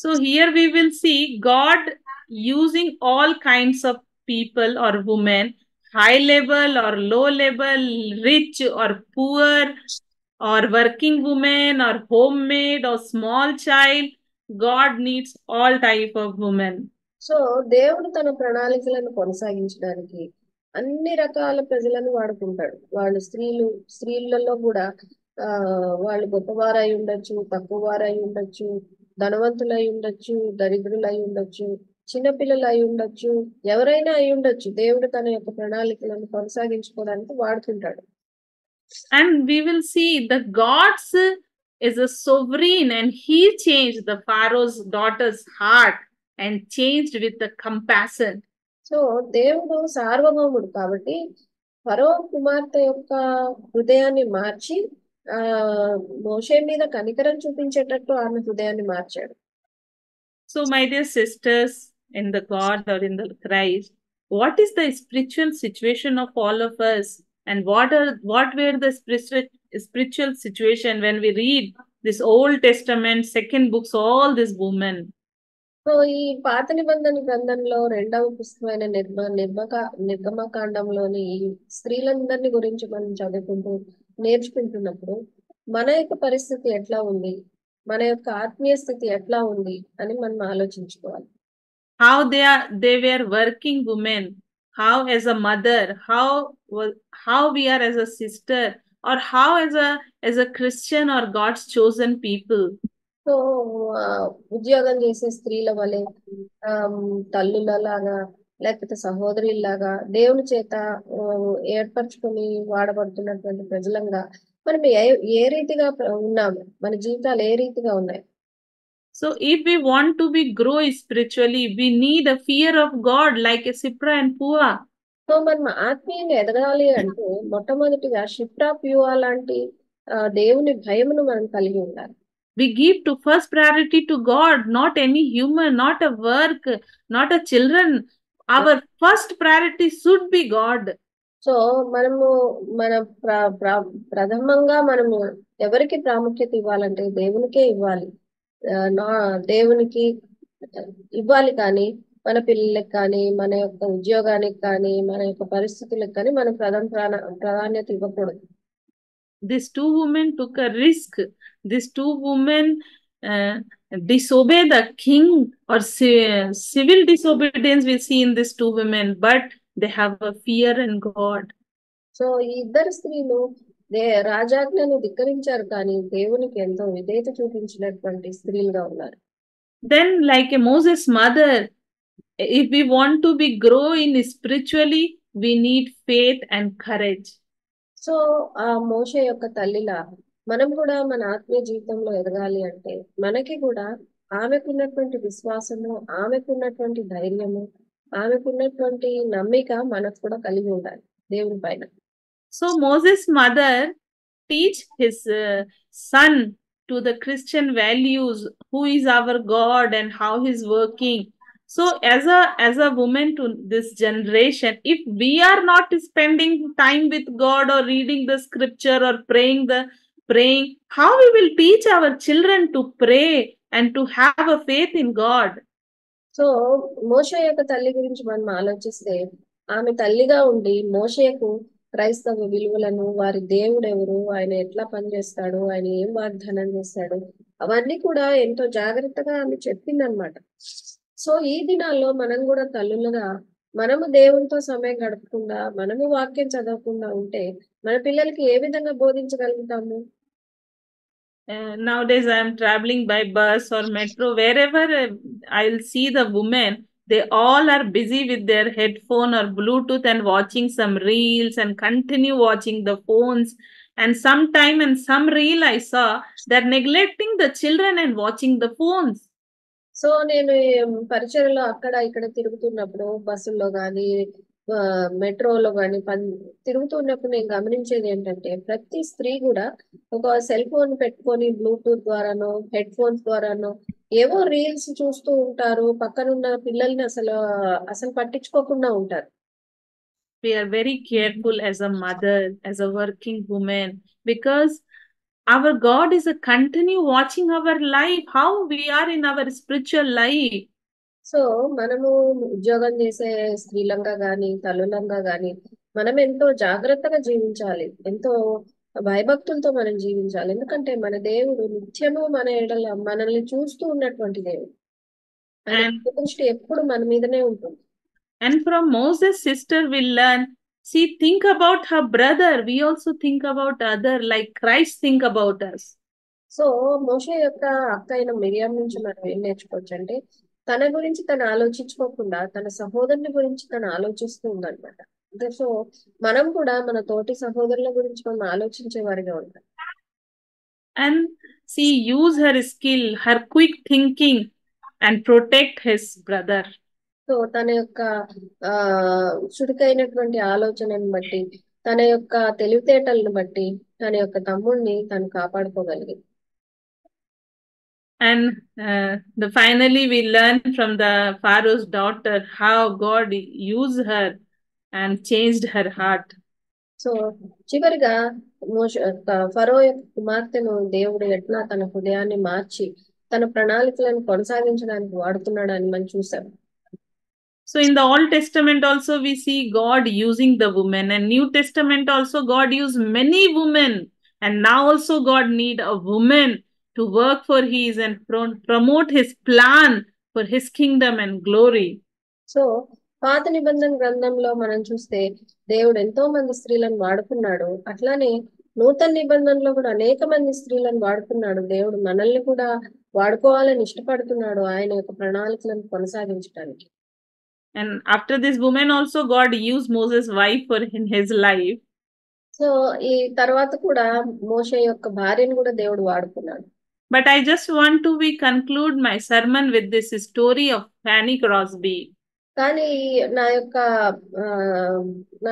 B: So here we will see God using all kinds of people or women, high level or low level, rich or poor, or working woman or homemaid or small child. God needs all type of women.
A: So దేవుడు తన ప్రణాళికలను కొనసాగించడానికి అన్ని రకాల ప్రజలను వాడుకుంటాడు. వాళ్ళు స్త్రీలలో కూడా వాళ్ళు గొప్పవారై ఉండొచ్చు, తక్కువ వారై ఉండొచ్చు, ధనవంతులై ఉండొచ్చు, దరిద్రులై ఉండొచ్చు, చిన్నపిల్లలు అయి ఉండొచ్చు, ఎవరైనా అయి ఉండొచ్చు. దేవుడు తన యొక్క ప్రణాళికలను కొనసాగించుకోవడానికి వాడుతుంటాడు.
B: And we will see that God's is a sovereign and he changed the Pharaoh's daughter's heart and changed with the compassion.
A: So దేవుడు సార్వభౌముడు కాబట్టి ఫరో కుమార్తె యొక్క హృదయాన్ని మార్చి మోషే మీద కనికరం చూపించేటట్టు ఆమె హృదయాన్ని మార్చాడు.
B: So my dear sisters in the God or in the Christ, what is the spiritual situation of all of us, and what were the spiritual situation when we read this Old Testament, second books, all these women?
A: So ఈ పాత నిబంధన గ్రంథంలో 2వ పుస్తకమైన నిర్గమకాండంలోని ఈ స్త్రీలందరినీ గురించి మనం చదువుకుంటూ నేర్చుకుంటున్నప్పుడు మన యొక్క పరిస్థితి ఎట్లా ఉంది, మన యొక్క ఆత్మీయ స్థితి ఎట్లా ఉంది అని మనం ఆలోచించుకోవాలి.
B: How they were working women, how as a mother, how we are as a sister, or how as a Christian or God's chosen people.
A: So ఉద్యోగం చేసే స్త్రీల వలె, తల్లులలాగా లేకపోతే సహోదరులాగా దేవుని చేత ఏర్పరచుకొని వాడబడుతున్నటువంటి ప్రజలంగా మనం ఏ రీతిగా ఉన్నాము, మన జీవితాలు ఏ రీతిగా ఉన్నాయి?
B: So if we want to grow spiritually, we need a fear of God like a Shipra and Pua.
A: So మనం ఆత్మీయంగా ఎదగాలి అంటే మొట్టమొదటిగా షిప్రా ప్యూవా లాంటి దేవుని భయమును మనం కలిగి ఉండాలి.
B: We give to first priority to God, not any human, not a work, not a children. our first priority should be God.
A: So మనము మన ప్రథమంగా మనము ఎవరికి ప్రాముఖ్యత ఇవ్వాలంటే దేవునికే ఇవ్వాలి. దేవునికి ఇవ్వాలి, కానీ మన పిల్లలకి కానీ, మన యొక్క ఉద్యోగానికి కానీ, మన యొక్క పరిస్థితులకు కానీ మనం ప్రాధాన్యత ఇవ్వకూడదు.
B: These two women took a risk. These two women disobey the king, or civil disobedience we see in these two women, but they have a fear in God.
A: So ఈ ఇద్దరు స్త్రీలు రాజాజ్ఞను ధిక్కరించారు, కానీ దేవునికి ఎంతో విధేయత చూపించినటువంటి స్త్రీలుగా ఉన్నారు.
B: Then, like a Moses' mother, if we want to be grow in spiritually, we need faith and courage.
A: So ఆ మోషే యొక్క తల్లిలా మనం కూడా మన ఆత్మీయ జీవితంలో ఎదగాలి అంటే మనకి కూడా ఆమెకున్నటువంటి విశ్వాసము, ఆమెకున్నటువంటి ధైర్యము, ఆమెకున్నటువంటి నమ్మిక మనకు కూడా కలిగి ఉండాలి దేవుని పైన.
B: So Moses' mother teach his son to the Christian values, who is our God and how he's working. So as a woman to this generation, if we are not spending time with God or reading the scripture or praying, how we will teach our children to pray and to have a faith in God?
A: So Moshe యొక్క తల్లి గురించి మనం ఆలోచిస్తే, ఆమె తల్లిగా ఉండి మోషేకు క్రైస్తవ విలువలను, వారి దేవుడు ఎవరు, ఆయన ఎట్లా పనిచేస్తాడు, ఆయన ఏం వాగ్దానం చేస్తాడు, అవన్నీ కూడా ఎంతో జాగ్రత్తగా ఆమె చెప్పిందనమాట. సో ఈ దినాల్లో మనం కూడా తల్లులుగా మనము దేవునితో సమయం గడపకుండా, మనము వాక్యం చదవకుండా ఉంటే మన పిల్లలకి ఏ విధంగా బోధించగలుగుతాము?
B: Nowadays I am traveling by bus or metro, wherever I'll see the women, they all are busy with their headphone or Bluetooth and watching some reels and continue watching the phones. And sometime in some reel I saw they're neglecting the children and watching the phones.
A: So నేను పరిచయలో అక్కడ ఇక్కడ తిరుగుతున్నప్పుడు, బస్సుల్లో కానీ మెట్రోలో కానీ తిరుగుతున్నప్పుడు నేను గమనించేది ఏంటంటే, ప్రతి స్త్రీ కూడా ఒక సెల్ ఫోన్ పెట్టుకొని బ్లూటూత్ ద్వారానో హెడ్ ఫోన్స్ ద్వారానో ఏవో రీల్స్ చూస్తూ ఉంటారు. పక్కనున్న పిల్లల్ని అసలు పట్టించుకోకుండా ఉంటారు.
B: We are very careful as a mother, as a working woman, because our God is a continue watching our life, how we are in our spiritual life.
A: So మనము ఉద్యోగం చేసే స్త్రీలంగా గాని, తల్లులంగా గాని మనం ఎంతో జాగ్రత్తగా జీవించాలి, ఎంతో భయభక్తులతో మనం జీవించాలి. ఎందుకంటే మన దేవుడు నిత్యము మన ఎడల మనల్ని చూస్తూ ఉన్నటువంటి దేవుడు. ఆయన దృష్టి ఎప్పుడు మన మీదనే ఉంటుంది.
B: And from Moses' sister we learn, see, think about her brother, we also think about other, like Christ think about us.
A: So Moshe యొక్క అక్క అయిన మిరియాం నుంచి మనం ఏం నేర్చుకోవచ్చు అంటే, తన గురించి తను ఆలోచించుకోకుండా తన సహోదరుని గురించి తను ఆలోచిస్తూ ఉందన్నమాట. సో మనం కూడా మన తోటి సహోదరుల గురించి మనం ఆలోచించే వారిగా ఉంటాం.
B: And she use her skill, her quick thinking and protect his brother.
A: So తన యొక్క చురుకైనటువంటి ఆలోచనను బట్టి, తన యొక్క తెలివితేటలను బట్టి తన యొక్క తమ్ముడిని తను కాపాడుకోగలిగింది.
B: And finally we learn from the Pharaoh's daughter how God used her and changed her heart.
A: So చివరిగా ఫరో యొక్క కుమార్తెను దేవుడు ఎట్లా తన హృదయాన్ని మార్చి తన ప్రణాళికలను కొనసాగించడానికి వాడుతున్నాడు అని మనం చూసాం.
B: So in the Old Testament also we see God using the women, and New Testament also God used many women, and now also God need a woman to work for his and promote his plan for his kingdom and glory.
A: So పాత నిబంధన గ్రంథంలో మనం చూస్తే దేవుడు ఎంతో మంది స్త్రీలను వాడుకున్నాడు, అట్లానే నూతన నిబంధనలో కూడా అనేక మంది స్త్రీలను వాడుకున్నాడు. దేవుడు మనల్ని కూడా వాడుకోవాలని ఇష్టపడుతున్నాడు ఆయన యొక్క ప్రణాళికలను కొనసాగించడానికి.
B: And after this woman also God used Moses' wife for in his life.
A: So ఈ తర్వాత కూడా మోషే యొక్క భార్యను కూడా దేవుడు వాడుకున్నాడు.
B: But I just want to conclude my sermon with this story of Fanny Crosby.
A: కానీ నా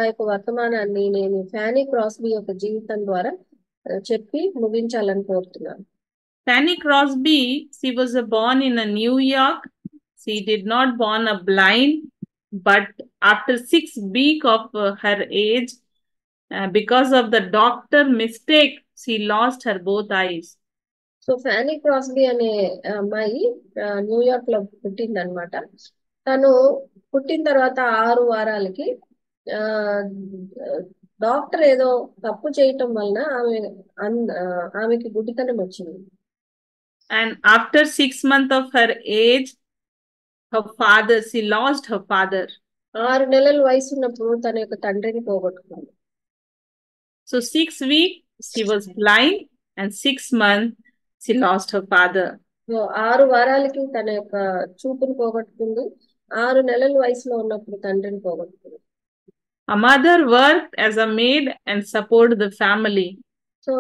A: యొక్క వర్తమానాన్ని నేను ఫ్యానీ క్రాస్బీ యొక్క జీవితం ద్వారా చెప్పి ముగించాలని కోరుతున్నాను.
B: Fanny Crosby, she was born in New York. She did not born a blind. but after 6 weeks of her age, because of the doctor mistake, she lost her both eyes.
A: So fanny క్రాస్బీ అనే అమ్మాయి New York లో పుట్టిందనమాట. తను పుట్టిన తర్వాత 6 వారాలకి ఆ doctor ఏదో తప్పు చేయటం వలన ఆమెకి గుడ్డితనం వచ్చింది.
B: And after 6 months of her age, she lost her father.
A: 6 నెలల వయసు ఉన్నప్పుడు తన యొక్క తండ్రిని పోగొట్టుకుంది.
B: So 6 weeks she was blind, and 6 months she lost her father.
A: So 6 వారాలకి తన యొక్క చూపును పోగొట్టుకుంది. 6 నెలల వయసులో ఉన్నప్పుడు తండ్రిని పోగొట్టుకుంది.
B: A mother worked as a maid and supported the family.
A: So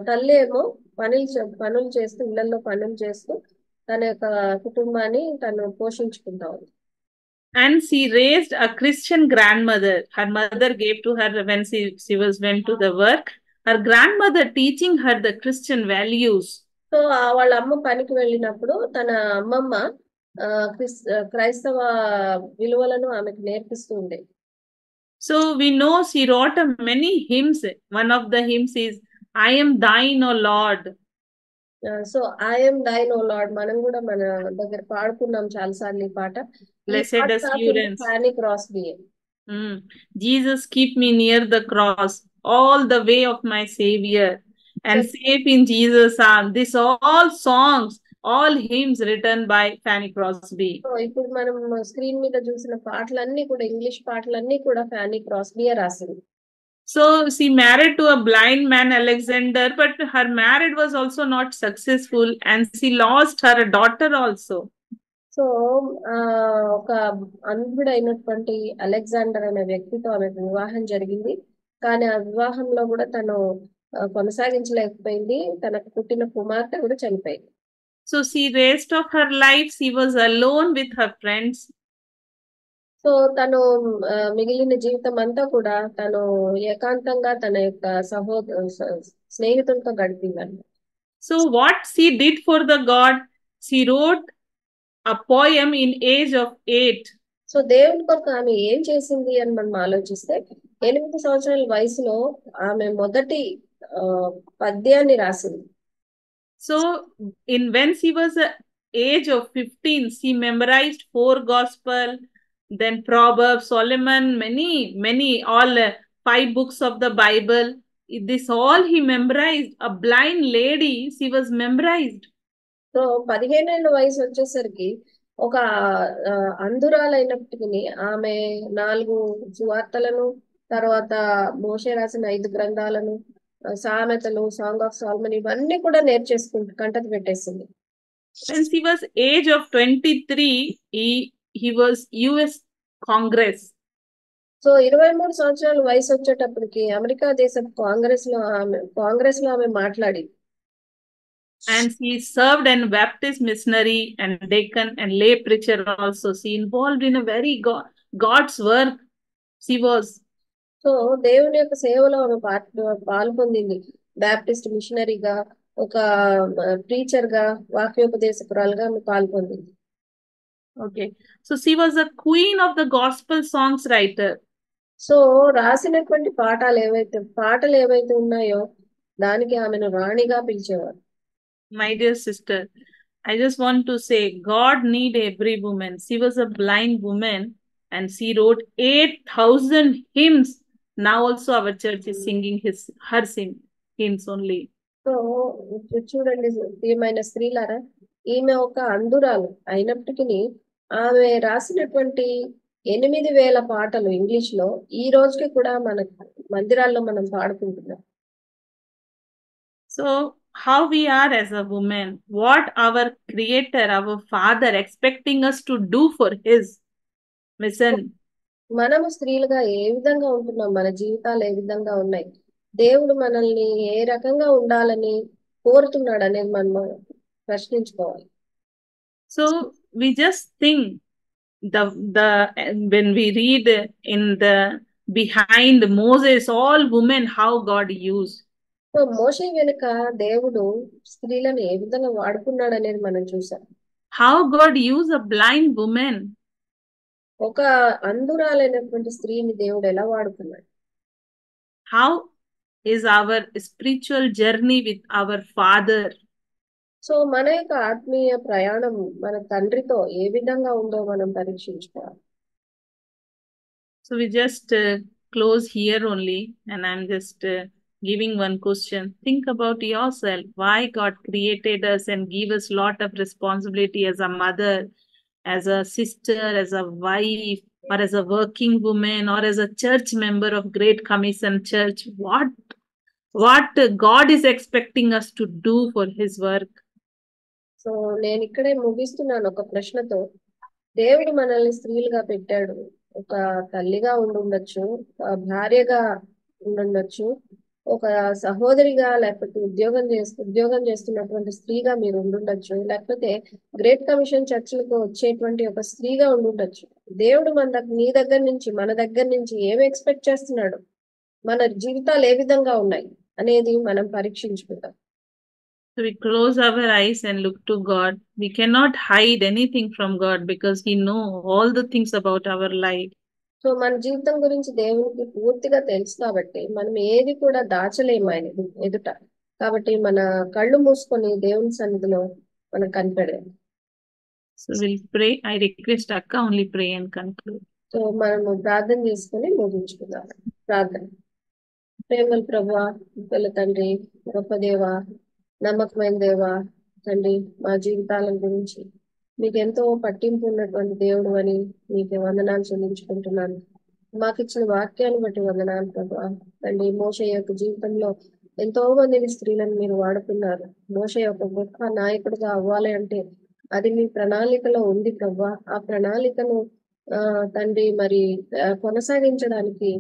A: తల్లి ఏమో పనులు చేస్తూ, ఇళ్లలో పనులు చేస్తూ తన యొక్క కుటుంబాన్ని తను పోషించుకుంటా ఉంది.
B: And she raised a Christian grandmother. Her mother gave to her when she went to the work. Her grandmother teaching her the Christian values.
A: So వాళ్ళ అమ్మ పనికి వెళ్ళినప్పుడు తన అమ్మమ్మ క్రైస్తవ విలువలను ఆమెకు నేర్పిస్తూ ఉండేది.
B: So we know she wrote many hymns. One of the hymns is I am thine, O Lord.
A: So I am thine, O Lord మనం కూడా మన దగ్గర పాడుకున్నాం చాలాసార్లు ఈ పాట.
B: Blessed assurance.
A: Fanny క్రాస్బీ.
B: Jesus, keep me near the cross all the way of my Savior, and safe in Jesus' arm. These all songs, all hymns written by Fanny Crosby.
A: So ఇప్పుడు మనం screen మీద చూసిన పాటలన్నీ కూడా English పాటలన్నీ కూడా fanny క్రాస్బీ రాసింది.
B: So she married to a blind man, Alexander, but her marriage was also not successful, and she lost her daughter also.
A: So ఒక అంధుడైనటువంటి అలెగ్జాండర్ అనే వ్యక్తితో ఆమెకు వివాహం జరిగింది. కానీ ఆ వివాహంలో కూడా తను కొనసాగించలేకపోయింది. తనకు పుట్టిన కుమార్తె కూడా చనిపోయింది.
B: So she rest of her life she was alone with her friends.
A: So తను మిగిలిన జీవితం అంతా కూడా తను ఏకాంతంగా తన యొక్క స్నేహితులతో గడిపిందండి.
B: So what she did for the God, she wrote a poem in age of 8.
A: So దేవుని కొరకు ఆమె ఏం చేసింది అని మనం ఆలోచిస్తే 8 సంవత్సరాల వయసులో ఆమె మొదటి పద్యాన్ని రాసింది.
B: So when she was age of 15, she memorized 4 gospel, then Proverbs, Solomon, many all 5 books of the Bible. This all he memorized. A blind lady, she was memorized.
A: So 15 ఏళ్ల వయసు వచ్చేసరికి ఒక అంధురాలైనప్పటికీ ఆమె 4 సువార్తలను, తర్వాత మోషే రాసిన 5 గ్రంథాలను, సామెతలు, సాంగ్ ఆఫ్ సాల్మన్ ఇవన్నీ కూడా నేర్చేసుకుంటూ కంటకు పెట్టేసింది.
B: When she was age of 23, he was US Congress.
A: So 23 సంవత్సరాల వయసు వచ్చేటప్పటికి అమెరికా దేశ కాంగ్రెస్ లో ఆమె మాట్లాడింది.
B: And she served in Baptist missionary and deacon and lay preacher also. She involved in a very God's work. She was.
A: So దేవుని యొక్క సేవలో ఆమె పాల్పొందింది. బ్యాప్టిస్ట్ మిషనరీగా, ఒక ప్రీచర్ గా, వాక్యోపదేశకురాలుగా ఆమె పాల్పొందింది.
B: Okay, so she was a queen of the gospel songs writer.
A: So రాసినటువంటి పాటలు ఏవైతే ఉన్నాయో దానికి ఆమెను రాణిగా పిలిచేవారు.
B: My dear sister, I just want to say God need every woman. She was a blind woman and she wrote 8,000 hymns. Now also our church is singing her hymns only.
A: So చూడండి ప్రియమైన స్త్రీలారా, ఈమె ఒక అంధురాలు అయినప్పటికీ ఆమె రాసినటువంటి 8,000 పాటలు English లో ఈ రోజుకి కూడా మన మందిరాల్లో మనం పాడుకుంటున్నాం.
B: So how we are as a woman, what our creator, our father expecting us to do for his mission.
A: మనము స్త్రీలుగా ఏ విధంగా ఉంటున్నాం, మన జీవితాలు ఏ విధంగా ఉన్నాయి, దేవుడు మనల్ని ఏ రకంగా ఉండాలని కోరుతున్నాడు అనేది మనం ప్రశ్నించుకోవాలి.
B: So we just think when we read in the behind Moses, all women, how God used.
A: So Moshe వెనుక దేవుడు స్త్రీలను ఏ విధంగా వాడుకున్నాడు అనేది మనం చూసాం.
B: How God used a blind woman.
A: ఒక అంధురాలైనటువంటి స్త్రీని దేవుడు ఎలా వాడుకున్నాడు?
B: How is our spiritual journey with our Father?
A: So మన యొక్క ఆత్మీయ ప్రయాణం మన తండ్రితో ఏ విధంగా ఉందో మనం పరీక్షించుకోవాలి.
B: So we just close here only, and I'm just giving one question. Think about yourself. Why God created us and gave us lot of responsibility as a mother, as a sister, as a wife, or as a working woman, or as a church member of Great Commission Church? What God is expecting us to do for His work?
A: So నేను ఇక్కడే ముగిస్తున్నాను ఒక ప్రశ్నతో. దేవుడు మనల్ని స్త్రీలుగా పెట్టాడు. ఒక తల్లిగా ఉండుండొచ్చు, ఒక భార్యగా ఉండుండొచ్చు, ఒక సహోదరిగా, లేకపోతే ఉద్యోగం చేస్తున్నటువంటి స్త్రీగా మీరు ఉండుండొచ్చు, లేకపోతే గ్రేట్ కమిషన్ చర్చిలకు వచ్చేటువంటి ఒక స్త్రీగా ఉండుండొచ్చు. దేవుడు నీ దగ్గర నుంచి, మన దగ్గర నుంచి ఏమి ఎక్స్పెక్ట్ చేస్తున్నాడు, మన జీవితాలు ఏ విధంగా ఉన్నాయి అనేది మనం పరీక్షించుకుంటాం.
B: So we close our eyes and look to God. We cannot hide anything from God because He knows all the things about our life.
A: So మన జీవితం గురించి దేవునికి పూర్తిగా తెలుసు కాబట్టి మనం ఏది కూడా దాచలేము ఆయన ఎదుట. కాబట్టి మన కళ్ళు మూసుకొని దేవుని సన్నిధిలో మనం కనిపెడేది.
B: So we'll pray. I request Akka only pray and conclude.
A: So మనము ప్రార్థన చేసుకుని ముగించుకుందాం. ప్రార్థన. ప్రేమల ప్రభువా, పిల్ల తండ్రి, గొప్ప దేవా, నమ్మకమైన దేవా తండ్రి, మా జీవితాల గురించి మీకు ఎంతో పట్టింపు ఉన్నటువంటి దేవుడు అని మీకు వందనాలు చెల్లించుకుంటున్నాను. మాకు ఇచ్చిన వాక్యాన్ని బట్టి వందనాలు ప్రభువా. తండ్రి, మోషే యొక్క జీవితంలో ఎంతో మంది స్త్రీలను మీరు వాడుకున్నారు. మోషే ఒక గొప్ప నాయకుడిగా అవ్వాలి అంటే అది మీ ప్రణాళికలో ఉంది ప్రభువా. ఆ ప్రణాళికను తండ్రి మరి కొనసాగించడానికి,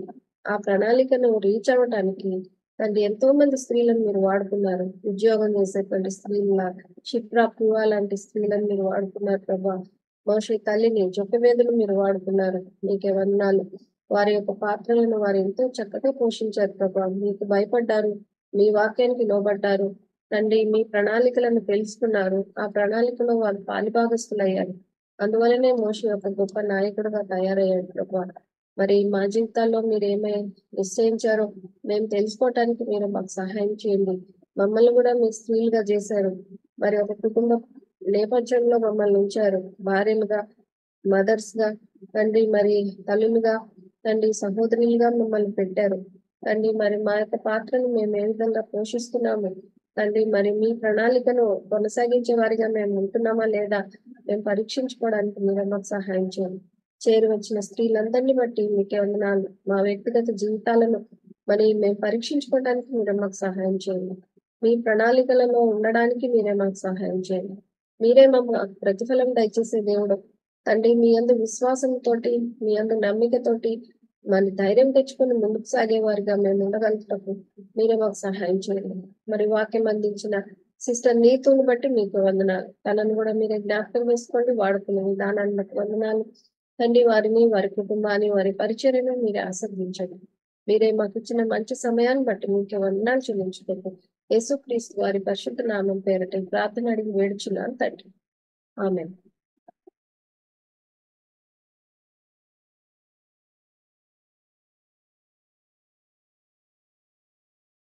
A: ఆ ప్రణాళికను రీచ్ అవ్వటానికి తండ్రి ఎంతో మంది స్త్రీలను మీరు వాడుకున్నారు. ఉద్యోగం చేసేటువంటి స్త్రీల, క్షిప్రా పూవా లాంటి స్త్రీలను మీరు వాడుకున్నారు ప్రభా. మోషే తల్లిని, జొక్కవేదులు మీరు వాడుకున్నారు. మీకే వందనాలు. వారి యొక్క పాత్రలను వారు ఎంతో చక్కగా పోషించారు ప్రభా. మీకు భయపడ్డారు, మీ వాక్యానికి లోబడ్డారు తండ్రి. మీ ప్రణాళికలను తెలుసుకున్నారు, ఆ ప్రణాళికలో వారు పాలిభాగస్తులయ్యారు. అందువలనే మోషే ఒక గొప్ప నాయకుడుగా తయారయ్యాడు ప్రభా. మరి మా జీవితాల్లో మీరు ఏమై నిశ్చయించారో మేము తెలుసుకోవటానికి మీరు మాకు సహాయం చేయండి. మమ్మల్ని కూడా మీరు స్త్రీలుగా చేశారు. మరి ఒక కుటుంబ నేపథ్యంలో మమ్మల్ని ఉంచారు, భార్యలుగా, మదర్స్ గా తండ్రి, మరి తల్లులుగా తండ్రి, సహోదరులుగా మమ్మల్ని పెట్టారు తండ్రి. మరి మా యొక్క పాత్రను మేము ఏ విధంగా పోషిస్తున్నాము తండ్రి, మరి మీ ప్రణాళికను కొనసాగించే వారిగా మేము ఉంటున్నామా లేదా మేము పరీక్షించుకోవడానికి మీరు మాకు సహాయం చేయండి. చేరి వచ్చిన స్త్రీలందరినీ బట్టి మీకే వందనాలు. మా వ్యక్తిగత జీవితాలను మరి మేము పరీక్షించుకోవడానికి మీరే మాకు సహాయం చేయండి. మీ ప్రణాళికలలో ఉండడానికి మీరే మాకు సహాయం చేయండి. మీరే మాకు ప్రతిఫలం దయచేసే దేవుడు తండ్రి. మీ అందు విశ్వాసంతోటి, మీ అందు నమ్మికతోటి మన ధైర్యం తెచ్చుకొని ముందుకు సాగే వారిగా మేము ఉండగలుగుతాము. మీరే మాకు సహాయం చేయండి. మరి వాక్యం అందించిన సిస్టర్ నీతుని బట్టి మీకు వందనాలు. తనను కూడా మీరే జ్ఞాపకం వేసుకోండి, వాడుకునే విధానాన్ని బట్టి వందనాలు తండ్రి. వారిని, వారి కుటుంబాన్ని, వారి పరిచర్యను మీరే ఆశీర్వదించండి. మీరే మాకు ఇచ్చిన మంచి సమయాన్ని బట్టి మీకు వందనాలు చెల్లించుకుంటూ యేసుక్రీస్తు వారి పరిశుద్ధ నామం పేరట ప్రార్థన అడిగి వేడుచున్నాను తండ్రి. ఆమేన్.